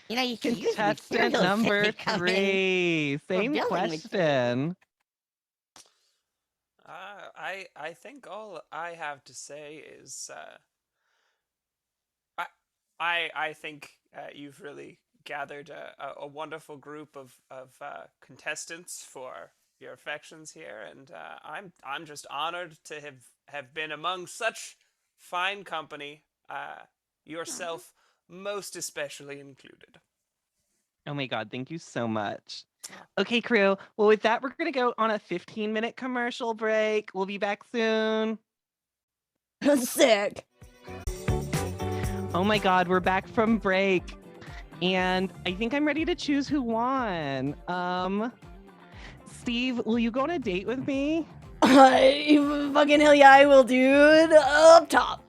D: You know, you can use
B: Contestant
D: materials
B: number
D: that come in
B: 3, same
D: building
B: question.
E: I think all I have to say is I think you've really gathered a wonderful group of contestants for your affections here, and I'm just honored to have been among such fine company, yourself most especially included.
B: Oh my god, thank you so much. Okay, crew. Well, with that, we're going to go on a 15-minute commercial break. We'll be back soon.
A: Sick.
B: Oh my god, we're back from break. And I think I'm ready to choose who won. Steve, will you go on a date with me?
A: Fucking hell yeah, I will, dude. Up top.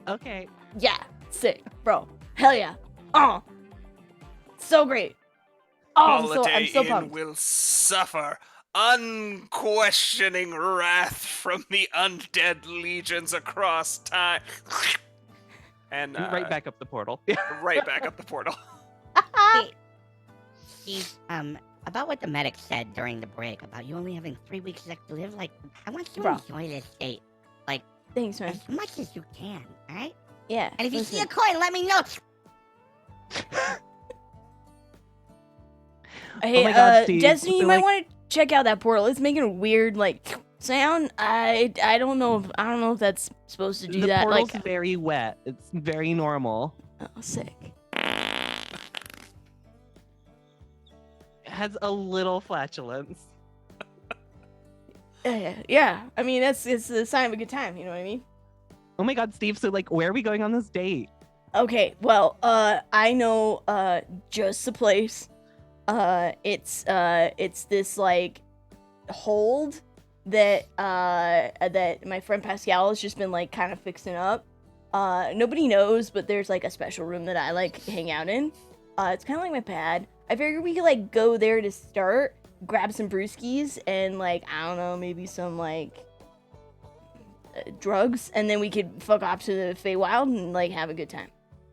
B: Okay.
A: Yeah, sick, bro. Hell yeah. Oh, so great. Oh, I'm so
E: Holiday Inn
A: pumped.
E: will suffer unquestioning wrath from the undead legions across time. And
B: right back up the portal.
E: right back up the portal.
D: Hey, Steve, about what the medic said during the break about you only having 3 weeks left to live, like, I want you to
A: Bro.
D: enjoy this date, like,
A: Thanks, man.
D: as much as you can, alright?
A: Yeah.
D: And if you see a
A: listen.
D: coin, let me know.
A: Hey,
B: Oh my God, Steve.
A: Destiny, you
B: So,
A: might
B: like-
A: want to check out that portal. It's making a weird sound. I don't know if that's supposed to do
B: the
A: that.
B: portal's very wet. It's very normal.
A: Oh, sick.
B: It has a little flatulence.
A: Yeah. I mean, it's a sign of a good time. You know what I mean?
B: Oh my God, Steve. So like, where are we going on this date?
A: Okay, well, I know just the place. It's this like hold that that my friend Pascal has just been like kind of fixing up. Nobody knows, but there's like a special room that I like hang out in. It's kind of like my pad. I figured we could like go there to start, grab some brewskis and like I don't know, maybe some like drugs, and then we could fuck off to the Feywild and like have a good time.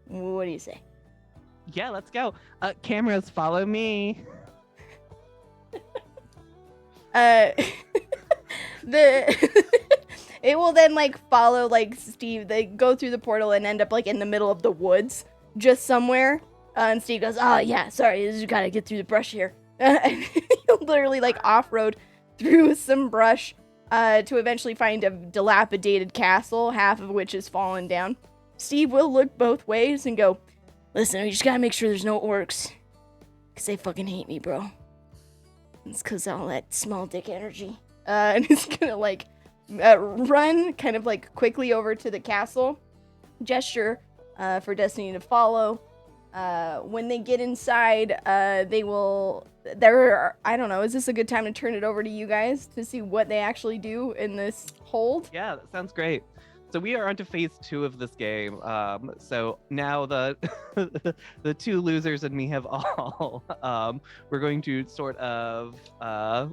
A: What do you say?
B: Yeah, let's go. Cameras, follow me.
A: The it will then like follow like Steve. They go through the portal and end up like in the middle of the woods, just somewhere. And Steve goes, "Oh yeah, sorry, you gotta get through the brush here." And he'll literally like off-road through some brush to eventually find a dilapidated castle, half of which has fallen down. Steve will look both ways and go, "Listen, we just gotta make sure there's no orcs, cause they fucking hate me, bro. It's cause all that small dick energy." And he's gonna like run kind of like quickly over to the castle, gesture for Destiny to follow. When they get inside, they will. I don't know. Is this a good time to turn it over to you guys to see what they actually do in this hold?
B: Yeah, that sounds great. So we are on to phase 2 of this game. So now the the two losers and me have all. We're going to sort of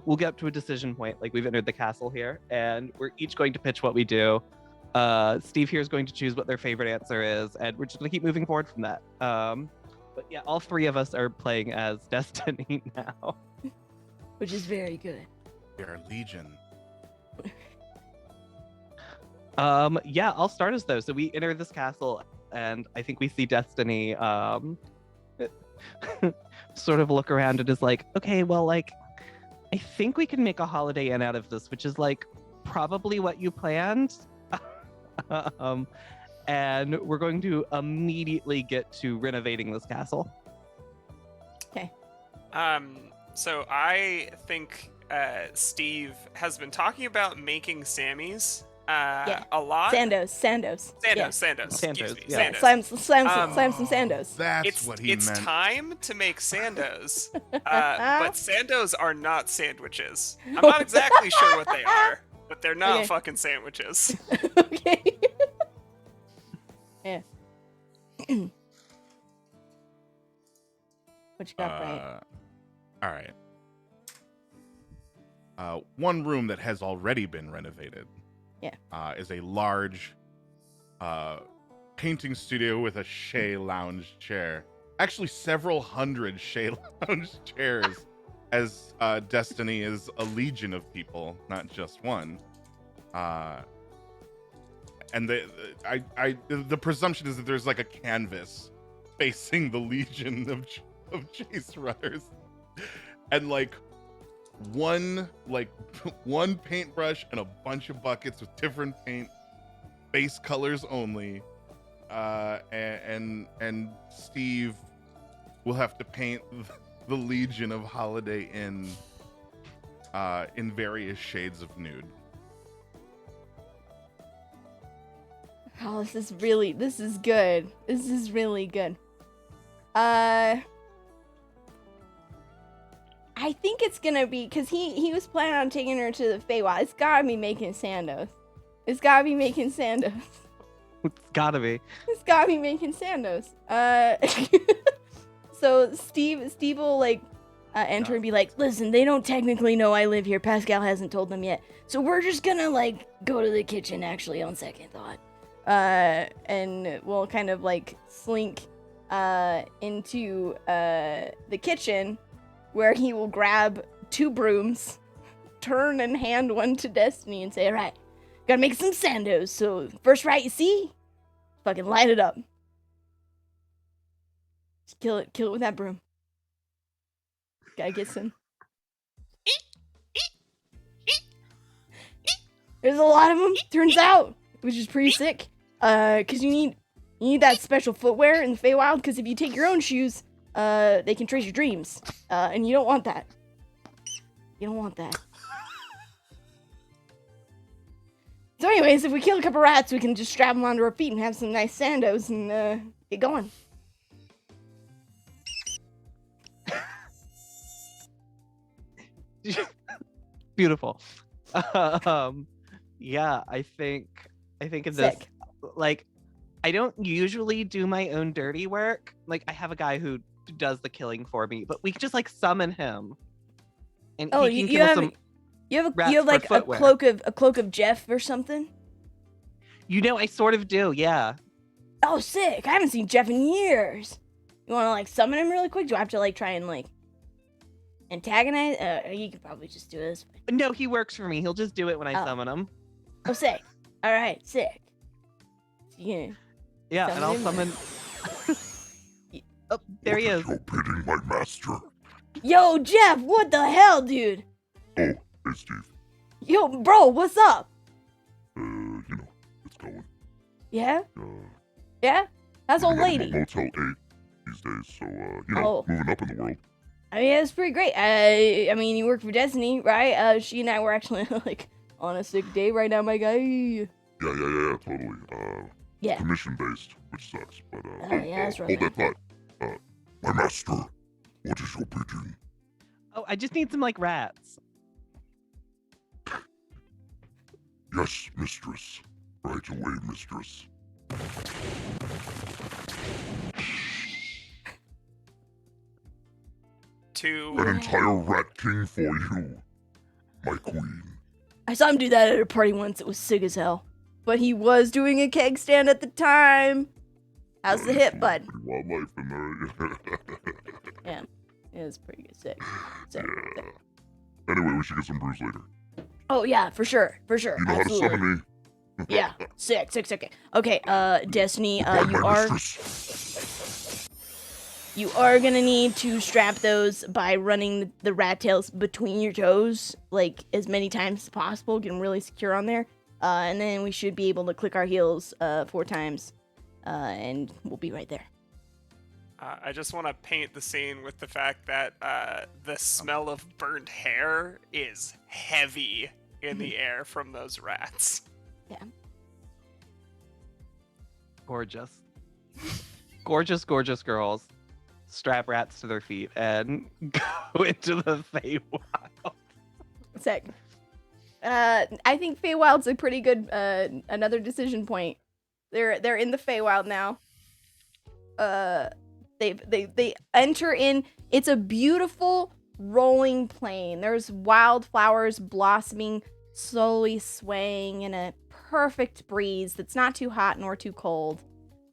B: we'll get up to a decision point. Like we've entered the castle here, and we're each going to pitch what we do. Steve here is going to choose what their favorite answer is, and we're just going to keep moving forward from that. But yeah, all three of us are playing as Destiny now.
A: Which is very good.
C: We are Legion.
B: Yeah, I'll start us though. So we enter this castle, and I think we see Destiny sort of look around and is like, okay, well, like, I think we can make a Holiday Inn out of this, which is like probably what you planned. And we're going to immediately get to renovating this castle.
A: Okay.
E: So I think Steve has been talking about making Sammys a lot.
A: Sandos. Yeah.
E: Sandos. Excuse me.
B: yeah.
E: Sandos.
A: Slam some Sandos.
C: That's what he
E: it's
C: meant.
E: time to make Sandos, but Sandos are not sandwiches. I'm not exactly sure what they are, but they're not
A: Okay.
E: fucking sandwiches.
A: Okay. Yeah. What you got, Brian?
C: All right. One room that has already been renovated.
A: Yeah.
C: Is a large painting studio with a Shea lounge chair. Actually, several hundred Shea lounge chairs, as Destiny is a legion of people, not just one. And the presumption is that there's like a canvas facing the legion of chase runners, and like one paintbrush and a bunch of buckets with different paint, base colors only. And Steve will have to paint the legion of Holiday Inn in various shades of nude.
A: Oh, this is good. This is really good. I think it's gonna be, because he was planning on taking her to the Feywild. It's gotta be making Sandos. It's gotta be making Sandos.
B: It's gotta be.
A: It's gotta be making Sandos. So Steve will like enter and be like, "Listen, they don't technically know I live here. Pascal hasn't told them yet. So we're just gonna like go to the kitchen actually on second thought." And we'll kind of like slink into the kitchen, where he will grab 2 brooms, turn and hand one to Destiny and say, "All right, gotta make some Sandos. So first right you see, fucking light it up. Just kill it with that broom. Gotta get some." There's a lot of them, turns out, which is pretty sick. Cause you need that special footwear in the Feywild, because if you take your own shoes, they can trace your dreams. And you don't want that. You don't want that. So anyways, if we kill a couple rats, we can just strap them onto our feet and have some nice sandos and get going.
B: Beautiful. Yeah, I think in this,
A: Sick.
B: like, I don't usually do my own dirty work. Like, I have a guy who does the killing for me, but we could just like summon him, and
A: Oh,
B: he can
A: you
B: kill
A: have
B: some.
A: you have
B: for
A: like a
B: footwear.
A: cloak of Jeff or something?
B: You know, I sort of do. Yeah.
A: Oh, sick! I haven't seen Jeff in years. You want to like summon him really quick? Do I have to like try and like antagonize? You could probably just do this.
B: No, he works for me. He'll just do it when I
A: Oh.
B: summon him.
A: Oh, sick! All right, sick. Yeah.
B: Yeah, and I'll
A: Summon
B: summon. Oh, there he is.
F: Your bidding, my master.
A: Yo, Jeff, what the hell, dude?
F: Oh, hey, Steve.
A: Yo, bro, what's up?
F: It's going.
A: Yeah?
F: Uh,
A: Yeah? How's old
F: moving up
A: lady?
F: to Motel 8 these days, so,
A: Oh.
F: moving up in the world.
A: I mean, it's pretty great. I mean, you work for Destiny, right? She and I were actually, like, on a sick day right now, my guy.
F: Yeah, totally.
A: Yeah.
F: Commission-based, which sucks, but,
A: yeah, that's right.
F: hold that thought. My master, what is your bidding?
B: Oh, I just need some like rats.
F: Yes, mistress. Right away, mistress.
E: To
F: An entire rat king for you, my queen.
A: I saw him do that at a party once. It was sick as hell. But he was doing a keg stand at the time. How's the hip, bud?
F: Pretty wildlife in there.
A: Yeah. It was pretty good. Sick. Sick.
F: Yeah. Anyway, we should get some brews later.
A: Oh, yeah, for sure. For sure.
F: You know
A: Absolutely.
F: how to summon me.
A: Yeah. Sick. Okay, Destiny,
F: Goodbye, my mistress.
A: you are gonna need to strap those by running the rat tails between your toes, like, as many times as possible. Get them really secure on there. And then we should be able to click our heels 4 times. And we'll be right there.
E: I just want to paint the scene with the fact that the smell of burnt hair is heavy in the air from those rats.
B: Gorgeous. Gorgeous girls strap rats to their feet and go into the Feywild.
A: Sick. I think Feywild's a pretty good another decision point. They're in the Feywild now. They enter in. It's a beautiful rolling plain. There's wildflowers blossoming, slowly swaying in a perfect breeze that's not too hot nor too cold.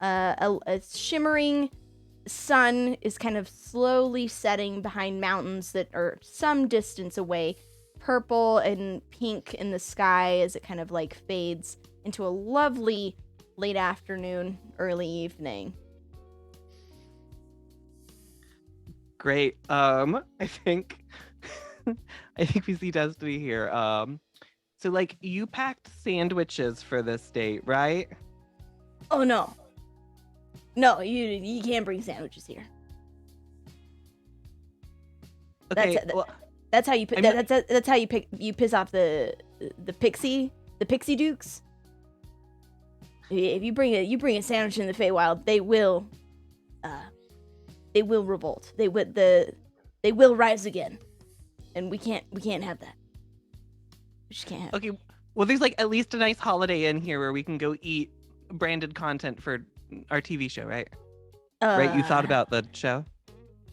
A: A shimmering sun is kind of slowly setting behind mountains that are some distance away. Purple and pink in the sky as it kind of like fades into a lovely late afternoon, early evening.
B: Great. I think we see Destiny here. So like you packed sandwiches for this date, right?
A: Oh no. No, you can't bring sandwiches here.
B: Okay.
A: That's how you
B: I'm not-
A: that's how you piss off the pixie dukes. If you bring a sandwich in the Feywild, they will revolt. They will rise again, and we can't have that. We just can't have.
B: Okay. Well, there's like at least a nice Holiday Inn here where we can go eat branded content for our TV show, right? Right? You thought about the show?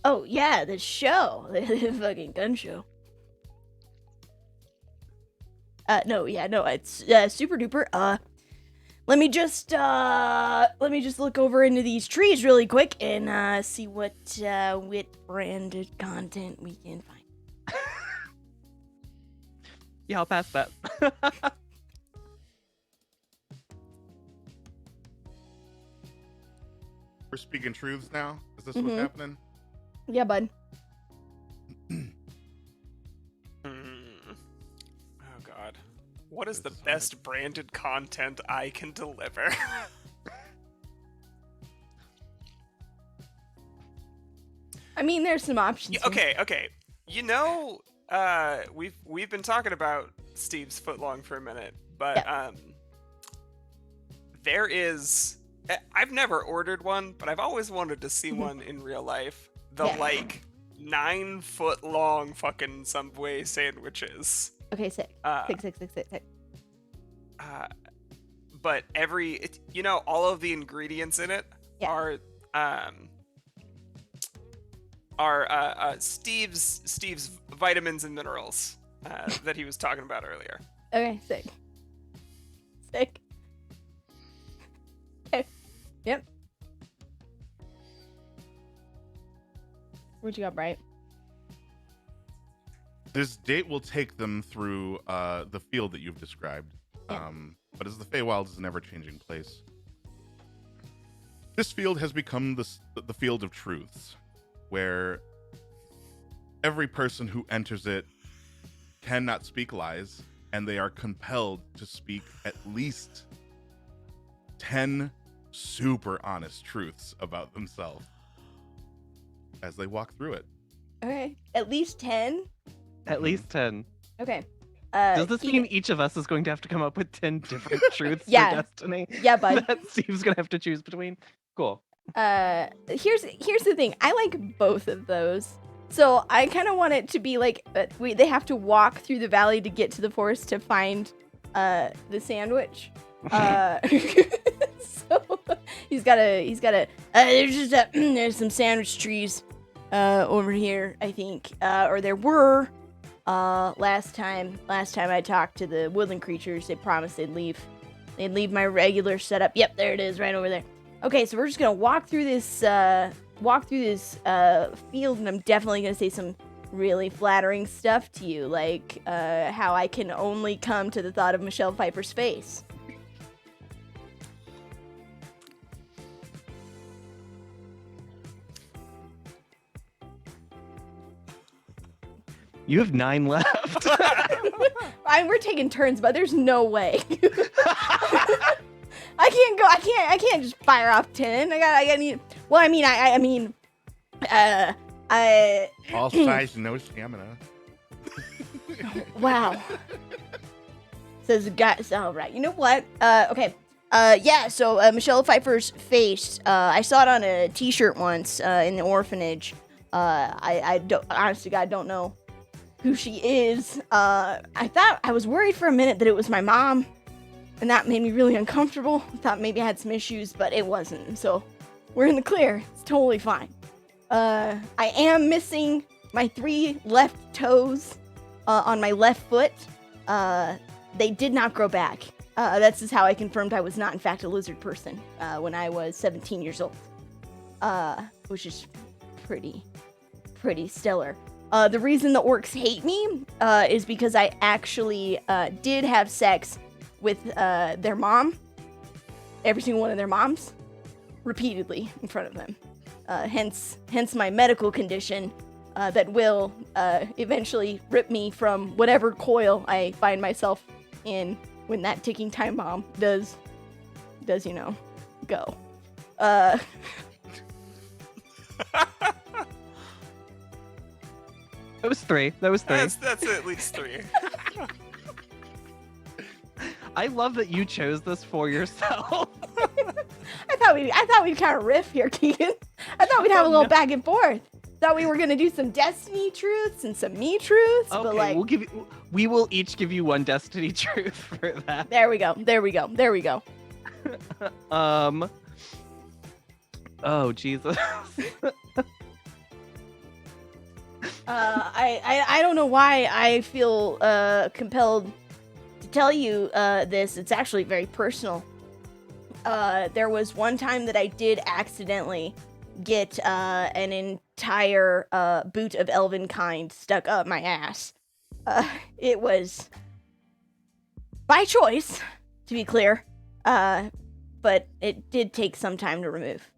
A: Oh yeah, the show, the fucking gun show. No, it's super duper. Let me just look over into these trees really quick and see what branded content we can find.
B: Yeah, I'll pass that.
C: We're speaking truths now. Is this what's happening?
A: Yeah, bud.
E: Oh god. What is the best branded content I can deliver?
A: I mean, there's some options. here.
E: Okay. You know, we've been talking about Steve's footlong for a minute, but there is. I've never ordered one, but I've always wanted to see
A: Mhm.
E: one in real life. The
A: Yeah.
E: like 9-foot long fucking Subway sandwiches.
A: Okay, sick.
E: Uh,
A: Sick.
E: But all of the ingredients in it
A: Yeah.
E: are Steve's vitamins and minerals that he was talking about earlier.
A: Okay, sick. Okay. Yep. What you got, Bright?
C: This date will take them through the field that you've described.
A: Yeah.
C: But as the Feywild is an ever-changing place, this field has become the field of truths, where every person who enters it cannot speak lies, and they are compelled to speak at least 10 super honest truths about themselves as they walk through it.
A: Okay. At least 10?
B: At least 10.
A: Okay.
B: Does this
A: Keegan-
B: mean each of us is going to have to come up with 10 different truths
A: Yeah.
B: for Destiny?
A: Yeah, bud.
B: That Steve's going to have to choose between? Cool.
A: Here's the thing. I like both of those. So I kind of want it to be like they have to walk through the valley to get to the forest to find the sandwich. So he's got a there's some sandwich trees over here, I think, or there were last time I talked to the woodland creatures. They promised they'd leave my regular setup. Yep, there it is, right over there. Okay, so we're just gonna walk through this field, and I'm definitely gonna say some really flattering stuff to you, like how I can only come to the thought of Michelle Pfeiffer's face.
B: You have 9 left.
A: We're taking turns, but there's no way. I can't just fire off 10. I need. Well, I mean,
C: All size, no stamina.
A: wow. Says the guy. All right. You know what? Okay. Yeah. So Michelle Pfeiffer's face. I saw it on a T-shirt once in the orphanage. I don't, honestly, God, don't know who she is. I was worried for a minute that it was my mom, and that made me really uncomfortable. I thought maybe I had some issues, but it wasn't. So we're in the clear. It's totally fine. I am missing my 3 left toes on my left foot. They did not grow back. That's just how I confirmed I was not, in fact, a lizard person when I was 17 years old, which is pretty stellar. The reason the orcs hate me is because I actually did have sex with their mom, every single one of their moms, repeatedly in front of them. Hence my medical condition that will eventually rip me from whatever coil I find myself in when that ticking time bomb does go.
B: That was 3.
E: That's at least 3.
B: I love that you chose this for yourself.
A: I thought we'd kind of riff here, Keegan. I thought we'd have a little back and forth. Thought we were gonna do some Destiny truths and some me truths,
B: Okay,
A: but like,
B: we will each give you 1 Destiny truth for that.
A: there we go.
B: Oh Jesus.
A: I don't know why I feel compelled to tell you this. It's actually very personal. There was one time that I did accidentally get an entire boot of elven kind stuck up my ass. It was by choice, to be clear, but it did take some time to remove.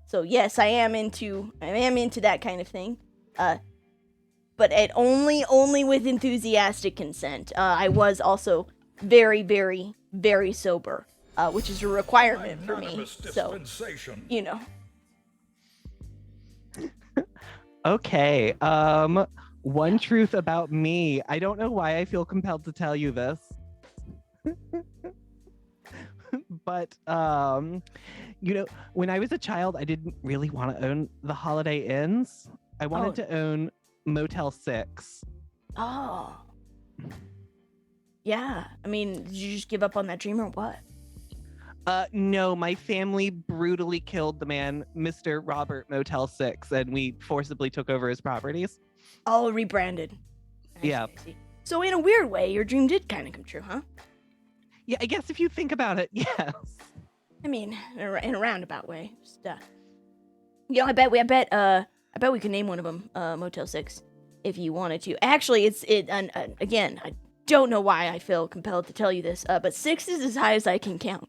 A: So yes, I am into that kind of thing. But it only with enthusiastic consent. I was also very, very, very sober, which is a requirement for me. So, you know.
B: Okay. 1 truth about me. I don't know why I feel compelled to tell you this. But when I was a child, I didn't really want to own the Holiday Inns. I wanted to own Motel 6.
A: Oh. Yeah. I mean, did you just give up on that dream or what?
B: No, my family brutally killed the man, Mr. Robert Motel 6, and we forcibly took over his properties.
A: Oh, rebranded.
B: Yeah.
A: I see. So in a weird way, your dream did kind of come true, huh?
B: Yeah, I guess if you think about it, yes.
A: I mean, in a roundabout way. Just, I bet we could name one of them Motel 6 if you wanted to. Actually, again, I don't know why I feel compelled to tell you this, but 6 is as high as I can count.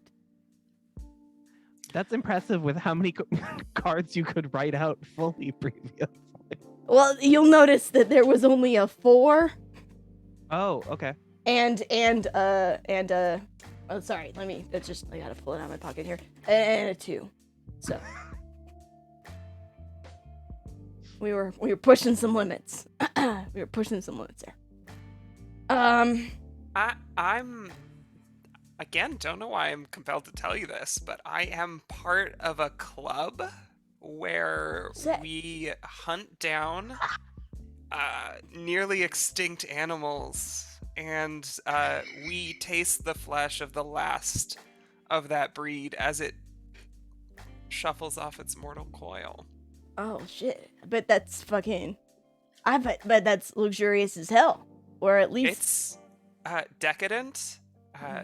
B: That's impressive with how many cards you could write out fully previously.
A: Well, you'll notice that there was only a 4.
B: Oh, okay.
A: And oh, sorry, I gotta pull it out of my pocket here. And a 2. So we were pushing some limits. We were pushing some limits there.
E: I'm again, don't know why I'm compelled to tell you this, but I am part of a club where we hunt down nearly extinct animals, and we taste the flesh of the last of that breed as it shuffles off its mortal coil.
A: Oh shit! I bet that's that's luxurious as hell, or at least
E: It's decadent.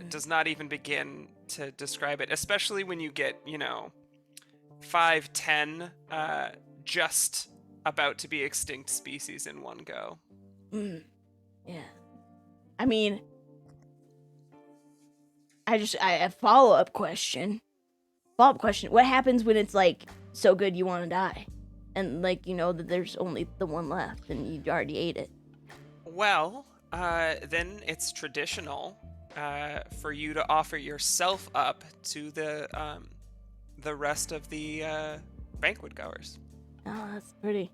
E: Does not even begin to describe it, especially when you get 5, 10 just about to be extinct species in one go.
A: Yeah. I mean, I have follow-up question. What happens when it's like so good you want to die, and like that there's only the one left and you already ate it?
E: Well, then it's traditional for you to offer yourself up to the rest of the banquet goers.
A: Oh, that's pretty.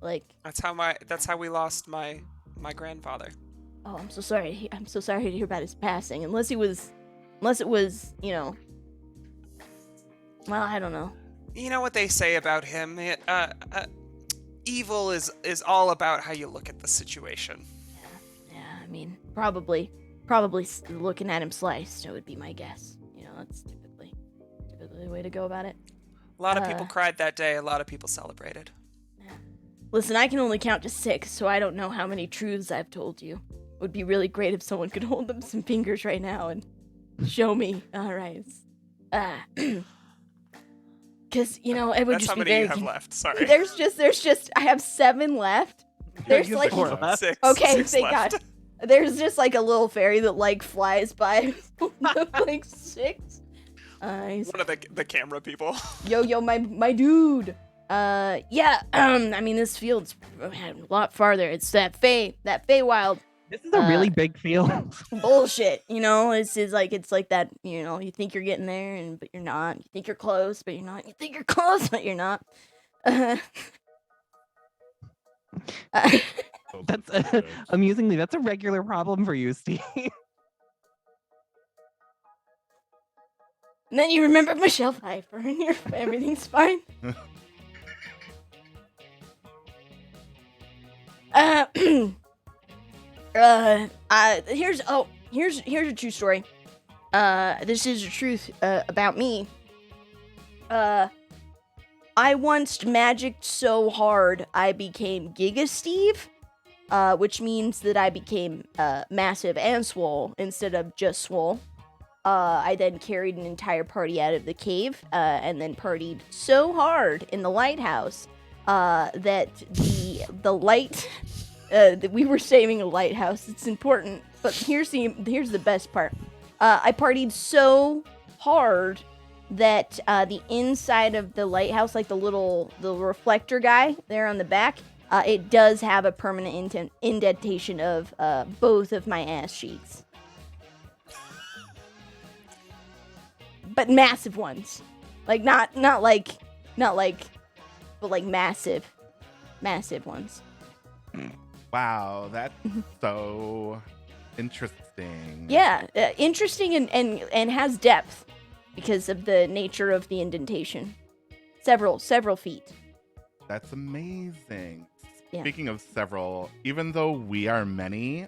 A: Like
E: That's how we lost my grandfather.
A: oh, I'm so sorry. I'm so sorry to hear about his passing. Unless it was, well, I don't know.
E: You know what they say about him? Evil is all about how you look at the situation.
A: Yeah, I mean, probably looking at him sliced, it would be my guess. That's typically the way to go about it.
E: A lot of people cried that day. A lot of people celebrated.
A: Listen, I can only count to 6, so I don't know how many truths I've told you. It would be really great if someone could hold them some fingers right now and show me. All right. Because, it would
E: That's
A: just
E: how
A: be
E: many
A: very...
E: you have left. Sorry.
A: There's just, I have 7 left. There's
B: you have
A: like...
B: 4 left.
E: Six.
A: Okay,
E: 6
A: thank
E: left.
A: God. There's just like a little fairy that like flies by like 6. Nice.
E: One of the camera people.
A: Yo, my dude. Yeah. I mean, this field's a lot farther. It's that Feywild
B: This is a really big field.
A: bullshit. It's like that. You think you're getting there, but you're not. You think you're close, but you're not. You think you're close, but you're not.
B: That's amusingly, that's a regular problem for you, Steve.
A: And then you remember Michelle Pfeiffer, and everything's fine. Here's a true story. This is the truth about me. I once magicked so hard I became Giga Steve, which means that I became massive and swole instead of just swole. I then carried an entire party out of the cave, and then partied so hard in the lighthouse that the light that we were saving a lighthouse. It's important, but here's the best part. I partied so hard that the inside of the lighthouse, like the reflector guy there on the back, it does have a permanent indentation of both of my ass cheeks. But massive ones. Like not like but like massive ones.
C: Wow, that's so interesting.
A: Yeah, interesting and has depth. because of the nature of the indentation. Several feet.
C: That's amazing.
A: Yeah.
C: Speaking of several, even though we are many,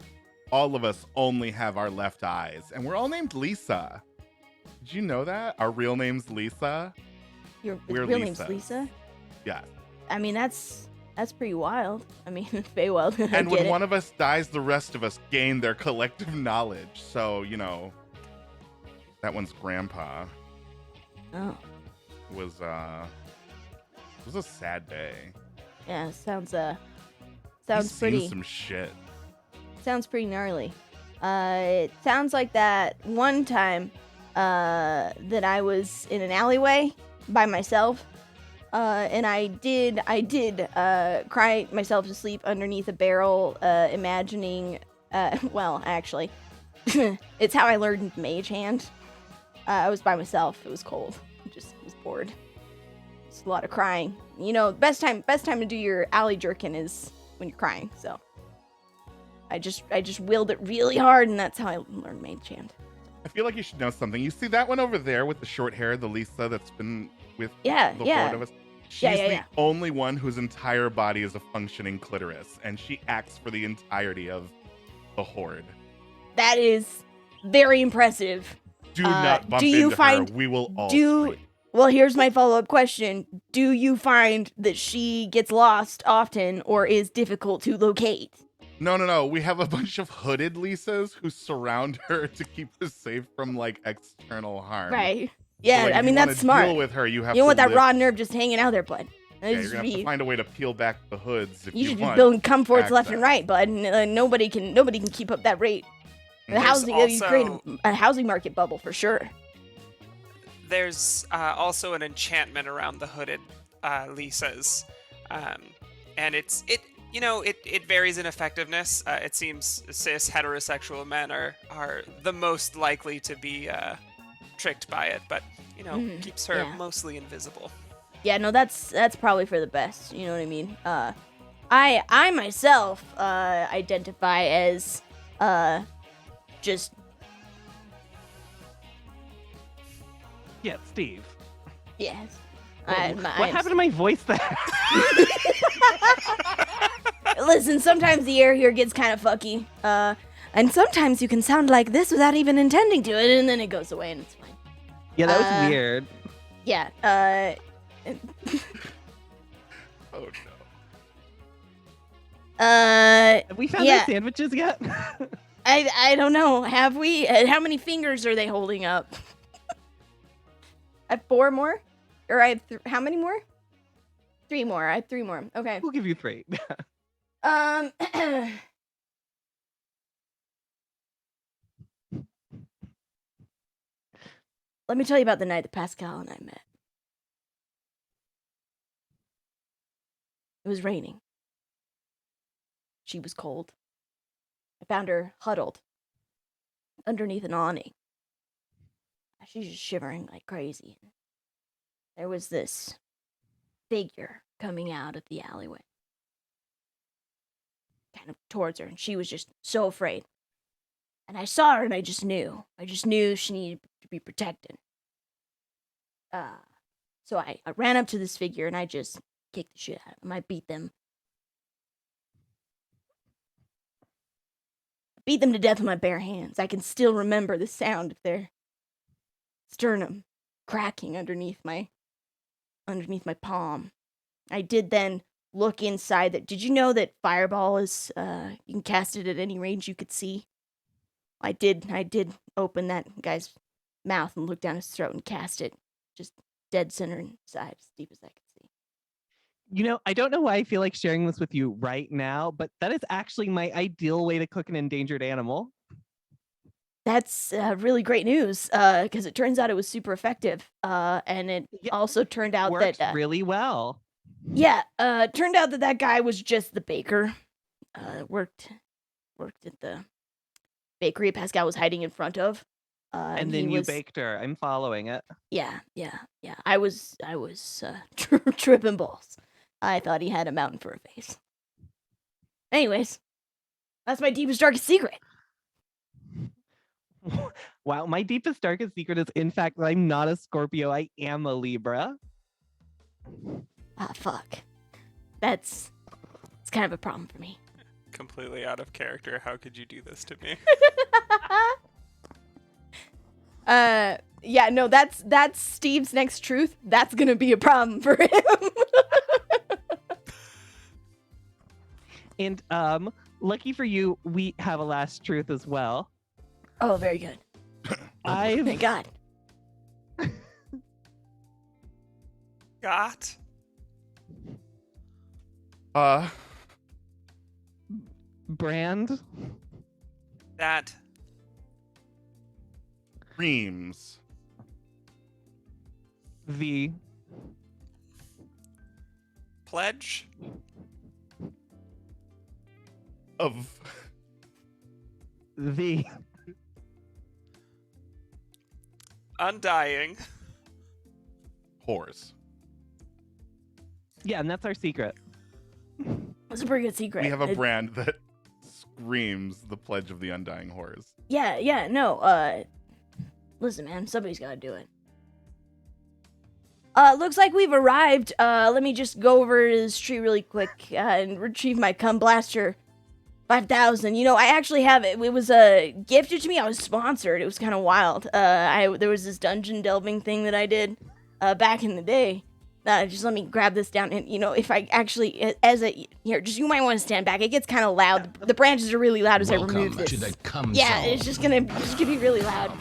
C: all of us only have our left eyes, and we're all named Lisa. Did you know that? Our real name's Lisa.
A: Your
C: We're
A: real name's
C: Lisas.
A: Lisa?
C: Yeah.
A: I mean, that's pretty wild. I mean, Feywild. I
C: And
A: get
C: when
A: it.
C: one of us dies, the rest of us gain their collective knowledge. So, that one's grandpa
A: Oh,
C: was it was a sad day.
A: yeah. Sounds
C: He's seen
A: pretty.
C: some shit.
A: Sounds pretty gnarly. It sounds like that one time that I was in an alleyway by myself, and I did cry myself to sleep underneath a barrel, imagining. Well, actually, it's how I learned Mage Hand. I was by myself. It was cold. I just was bored. It's a lot of crying. Best time to do your alley jerkin is when you're crying. So. I just willed it really hard, and that's how I learned Mage Hand.
C: I feel like you should know something. You see that one over there with the short hair, the Lisa that's been with
A: Yeah,
C: the
A: yeah.
C: horde of us? She's
A: Yeah.
C: the only one whose entire body is a functioning clitoris, and she acts for the entirety of the horde.
A: That is very impressive.
C: Do not bump
A: do you
C: into
A: find-
C: her. We will all
A: do-
C: scream.
A: Well, here's my follow-up question. Do you find that she gets lost often or is difficult to locate?
C: No. We have a bunch of hooded Lisas who surround her to keep her safe from external harm.
A: Right.
C: So,
A: Yeah,
C: if
A: I
C: you
A: mean,
C: wanna
A: that's smart.
C: Deal with her, you have
A: You don't want
C: to
A: that
C: lift-
A: raw nerve just hanging out there, bud.
C: Yeah, you're gonna have to find a way to peel back the hoods if
A: You
C: you
A: should
C: want.
A: be building comforts left and
C: access.
A: right, bud. Nobody can keep up that rate. The
C: There's
A: housing, you create
E: also-
A: a housing market bubble for sure.
E: There's also an enchantment around the hooded Lisas, and it varies in effectiveness. It seems cis heterosexual men are the most likely to be tricked by it, but keeps her
A: yeah.
E: mostly invisible.
A: Yeah, no, that's probably for the best. You know what I mean? I myself identify as just
B: Yeah, Steve.
A: yes.
B: What happened to my voice there?
A: Listen, sometimes the air here gets kind of fucky. And sometimes you can sound like this without even intending to, and then it goes away and it's fine.
B: Yeah, that was weird.
A: Yeah.
C: Oh no.
B: Have we found
A: yeah.
B: those sandwiches yet?
A: I don't know. Have we? How many fingers are they holding up? I have 4 more? Or I have how many more? 3 more. I have 3 more. Okay.
B: We'll give you 3.
A: Let me tell you about the night that Pascal and I met. It was raining. She was cold. I found her huddled underneath an awning. She's just shivering like crazy. There was this figure coming out of the alleyway, kind of towards her, and she was just so afraid. And I saw her, and I just knew she needed to be protected. So I ran up to this figure, and I just kicked the shit out of them. I beat them. Beat them to death with my bare hands. I can still remember the sound of their sternum cracking underneath my palm. I did then look inside that. Did you know that fireball is you can cast it at any range you could see? I did open that guy's mouth and look down his throat and cast it just dead center inside, as deep as I could see.
B: I don't know why I feel like sharing this with you right now, but that is actually my ideal way to cook an endangered animal.
A: That's really great news, because it turns out it was super effective, and it also turned out
B: Works
A: that
B: really well.
A: yeah, turned out that guy was just the baker. Worked at the bakery Pascal was hiding in front of.
B: And then you baked her. I'm following it.
A: Yeah. I was tripping balls. I thought he had a mountain for a face. Anyways, that's my deepest, darkest secret.
B: Wow, my deepest, darkest secret is, in fact, that I'm not a Scorpio. I am a Libra.
A: Ah, fuck. It's kind of a problem for me.
E: Completely out of character. How could you do this to me?
A: Yeah, no, that's Steve's next truth. That's gonna be a problem for him.
B: And lucky for you, we have a last truth as well.
A: Oh, very good. Thank God.
E: Got
B: Brand
E: that
C: Dreams
B: the
E: pledge
C: of
B: the
E: undying
C: horse.
B: Yeah, and that's our secret.
A: That's a pretty good secret.
C: We have a brand that screams the pledge of the undying horse.
A: Yeah, no, listen, man, somebody's gotta do it. Looks like we've arrived. Let me just go over to this tree really quick, and retrieve my cum blaster 5,000. You know, I actually have it. It was, gifted to me. I was sponsored. It was kind of wild. There was this dungeon delving thing that I did, back in the day. Just let me grab this down, and, you know, if I actually, here, just, you might want to stand back. It gets kind of loud. The branches are really loud as I remove this. Yeah, it's just gonna be really loud.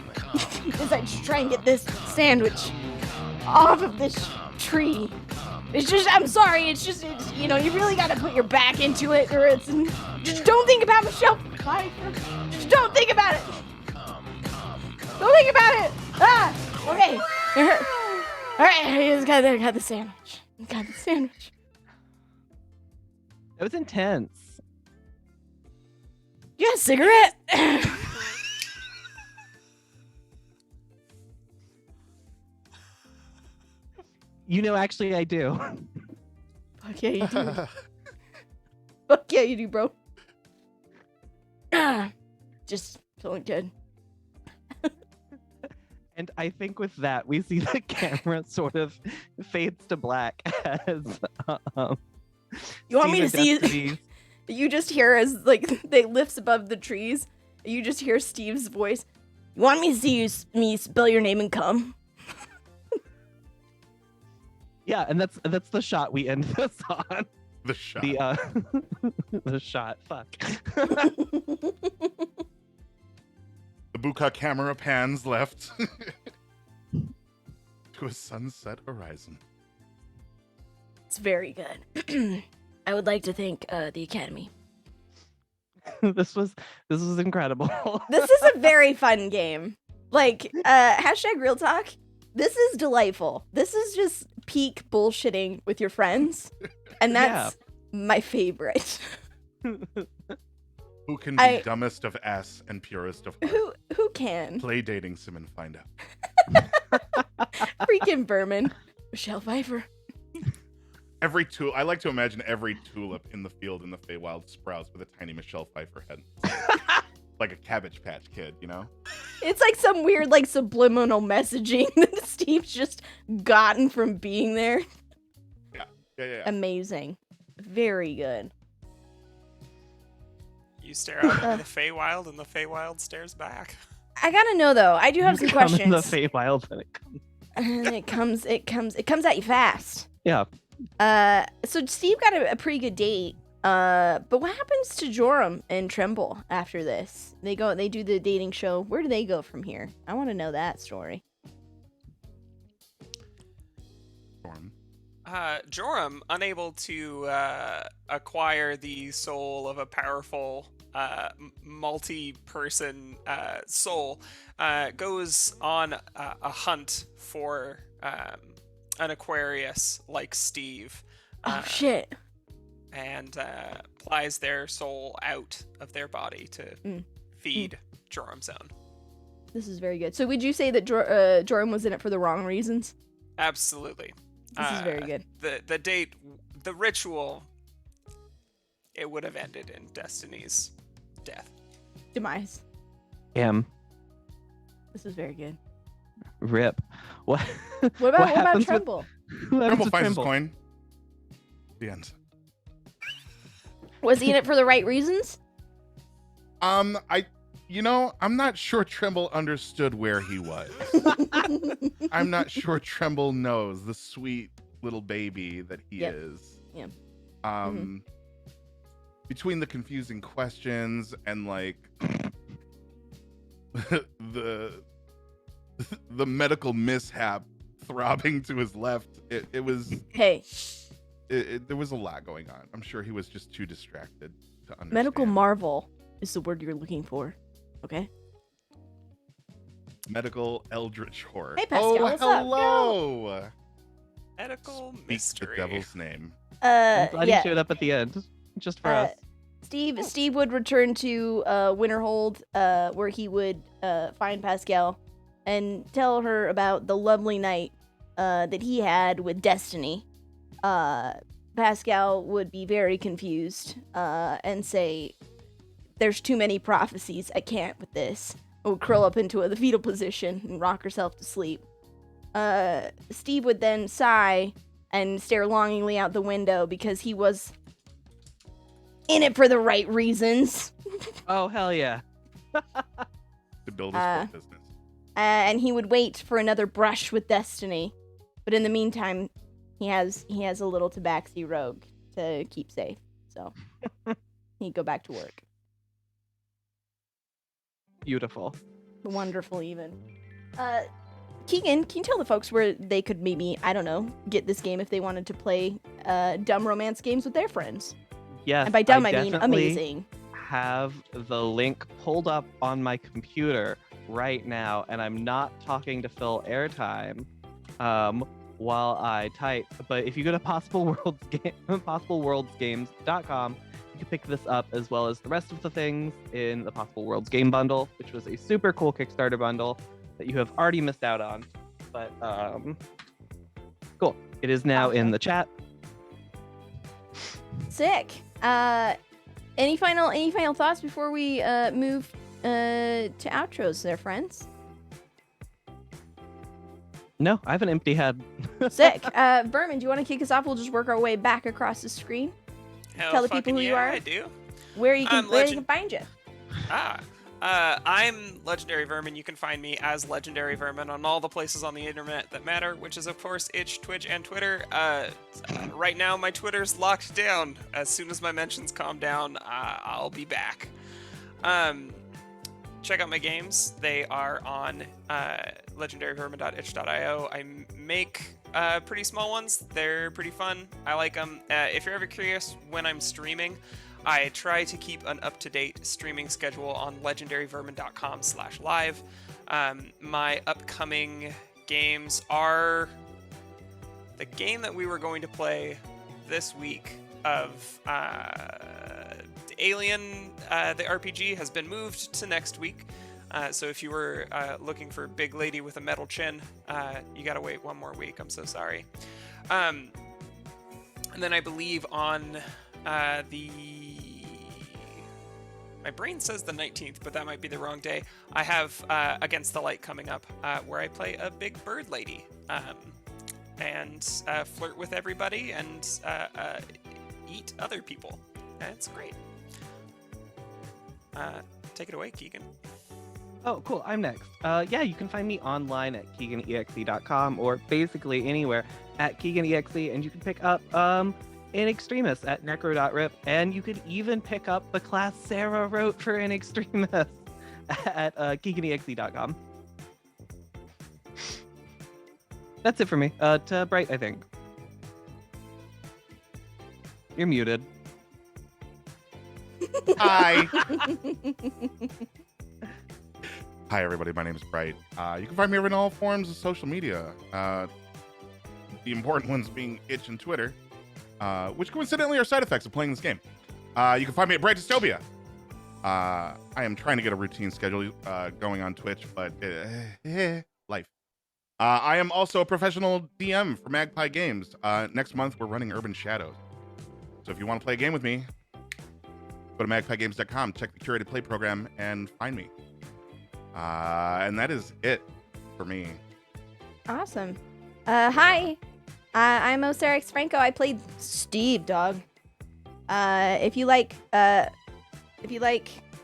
A: As I just try and get this sandwich off of this tree. It's just, I'm sorry, it's, you know, you really gotta put your back into it, or it's, just don't think about Michelle Pfeiffer. Just don't think about it. Don't think about it. Ah, okay. All right, I got the sandwich. Got the sandwich.
B: It was intense.
A: You got a cigarette?
B: You know, actually, I do.
A: Fuck yeah, you do. Fuck yeah, you do, bro. Just feeling good.
B: And I think with that, we see the camera sort of fades to black as
A: You want me to
B: Steve and
A: see
B: Destiny's-
A: You just hear as, like, they lifts above the trees. You just hear Steve's voice. You want me to see me spell your name and come?
B: Yeah, and that's the shot we end this on.
C: The shot.
B: The shot. Fuck.
C: The Buka camera pans left to a sunset horizon.
A: It's very good. I would like to thank the Academy.
B: This was incredible.
A: This is a very fun game. Like, hashtag real talk. This is delightful. This is just peak bullshitting with your friends. And that's my favorite.
C: Who can be dumbest of ass and purest of heart?
A: Who can?
C: Play Dating Sim and find out.
A: Freaking vermin. Michelle Pfeiffer.
C: I like to imagine every tulip in the field in the Feywild sprouts with a tiny Michelle Pfeiffer head. Like a Cabbage Patch Kid, you know?
A: It's like some weird, like, subliminal messaging that Steve's just gotten from being there.
C: Yeah.
A: Amazing. Very good.
E: You stare out into the Feywild, and the Feywild stares back.
A: I gotta know, though. I do have some questions.
B: In the Feywild when it comes.
A: It comes at you fast.
B: Yeah.
A: So Steve got a pretty good date. But what happens to Joram and Tremble after this? They do the dating show. Where do they go from here? I want to know that story.
E: Joram, unable to acquire the soul of a powerful multi-person soul, goes on a hunt for an Aquarius like Steve.
A: Oh, shit.
E: And plies their soul out of their body to feed Joram's own.
A: This is very good. So would you say that Joram was in it for the wrong reasons?
E: Absolutely.
A: This is very good.
E: The date, the ritual, it would have ended in Destiny's death.
A: Demise. This is very good.
B: Rip. What?
A: What about
B: happens with-
A: Tremble?
B: What happens
C: Tremble
B: with
C: finds his
B: Trimble?
C: coin. The end.
A: Was he in it for the right reasons?
C: I'm not sure Tremble understood where he was. I'm not sure Tremble knows the sweet little baby that he
A: Yep.
C: is.
A: Yeah.
C: Between the confusing questions and like the medical mishap throbbing to his left, it was
A: Hey,
C: there was a lot going on. I'm sure he was just too distracted to understand.
A: medical marvel is the word you're looking for. Okay.
C: Medical eldritch horror.
A: Hey, Pascal,
C: oh,
A: what's up?
C: hello.
E: Medical
C: Speak
E: mystery.
C: the devil's name.
B: I'm glad
A: Yeah.
B: he showed up at the end, just for us.
A: Steve would return to Winterhold, where he would find Pascal and tell her about the lovely night that he had with Destiny. Pascal would be very confused and say, "There's too many prophecies. I can't with this." Would curl up into the fetal position and rock herself to sleep. Steve would then sigh and stare longingly out the window because he was in it for the right reasons.
B: Oh, hell yeah.
C: To build his foot business.
A: And he would wait for another brush with Destiny. But in the meantime, he has a little tabaxi rogue to keep safe. So he'd go back to work.
B: Beautiful.
A: Wonderful, even. Keegan, can you tell the folks where they could maybe, I don't know, get this game if they wanted to play dumb romance games with their friends?
B: Yes.
A: And by dumb, I mean
B: definitely
A: amazing.
B: have the link pulled up on my computer right now, and I'm not talking to fill airtime while I type. But if you go to possibleworldsgames.com, you can pick this up as well as the rest of the things in the Possible Worlds game bundle, which was a super cool Kickstarter bundle that you have already missed out on. But cool. It is now in the chat.
A: Sick. Any final thoughts before we move to outros there, friends?
B: No, I have an empty head.
A: Sick. Vermin, do you want to kick us off? We'll just work our way back across the screen.
E: Hell
A: Tell the people
E: fucking
A: who you
E: yeah,
A: are.
E: I do.
A: Where you can
E: Legend-
A: find you.
E: I'm Legendary Vermin. You can find me as Legendary Vermin on all the places on the internet that matter, which is, of course, Itch, Twitch, and Twitter. Right now, my Twitter's locked down. As soon as my mentions calm down, I'll be back. Check out my games. They are on legendaryvermin.itch.io. I make pretty small ones. They're pretty fun. I like them. If you're ever curious when I'm streaming, I try to keep an up-to-date streaming schedule on legendaryvermin.com/live. My upcoming games are the game that we were going to play this week of Alien, the RPG, has been moved to next week. So if you were looking for Big Lady with a Metal Chin, you gotta wait one more week. I'm so sorry. And then I believe on my brain says the 19th, but that might be the wrong day. I have Against the Light coming up, where I play a big bird lady and flirt with everybody and eat other people. It's great. Take it away, Keegan.
B: Oh, cool. I'm next. Yeah, you can find me online at keeganexe.com or basically anywhere at keeganexe, and you can pick up In Extremis at necro.rip, and you could even pick up the class Sarah wrote for In Extremis at keeganexe.com. That's it for me. To Bright, I think. You're muted.
C: Hi. Hi, everybody. My name is Bright. You can find me on all forms of social media. The important ones being Itch and Twitter, which coincidentally are side effects of playing this game. You can find me at Bright Dystopia. I am trying to get a routine schedule going on Twitch, but life. I am also a professional DM for Magpie Games. Next month, we're running Urban Shadows. So if you want to play a game with me, go to magpiegames.com, check the curated play program, and find me. And that is it for me.
A: Awesome. Hi. I'm Osirix Franco. I played Steve, dog. If you like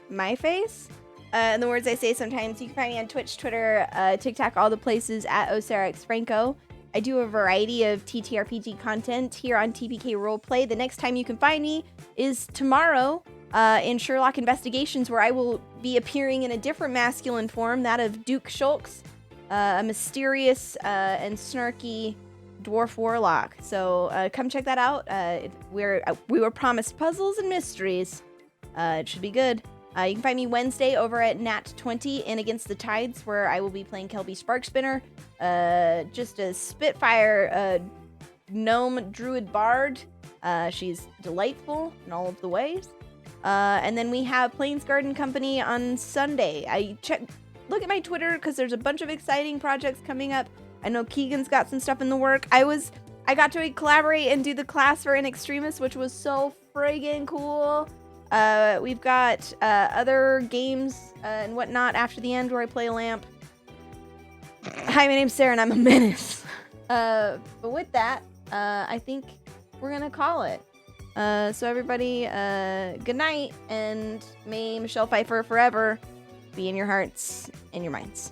A: my face, and the words I say sometimes, you can find me on Twitch, Twitter, TikTok, all the places at Osirix Franco. I do a variety of TTRPG content here on TPK Roleplay. The next time you can find me is tomorrow in Sherlock Investigations, where I will be appearing in a different masculine form, that of Duke Schultz, a mysterious and snarky dwarf warlock. So come check that out. We were promised puzzles and mysteries. It should be good. You can find me Wednesday over at Nat20 in Against the Tides, where I will be playing Kelby Sparkspinner, just a spitfire gnome druid bard. She's delightful in all of the ways. And then we have Plains Garden Company on Sunday. Look at my Twitter because there's a bunch of exciting projects coming up. I know Keegan's got some stuff in the work. I got to collaborate and do the class for In Extremis, which was so friggin' cool. We've got other games and whatnot after the end where I play a lamp. Hi, my name's Sarah and I'm a menace. But with that, I think we're gonna call it. So everybody, good night, and may Michelle Pfeiffer forever be in your hearts and your minds.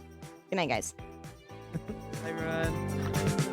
A: Good night, guys.
B: Hi, everyone.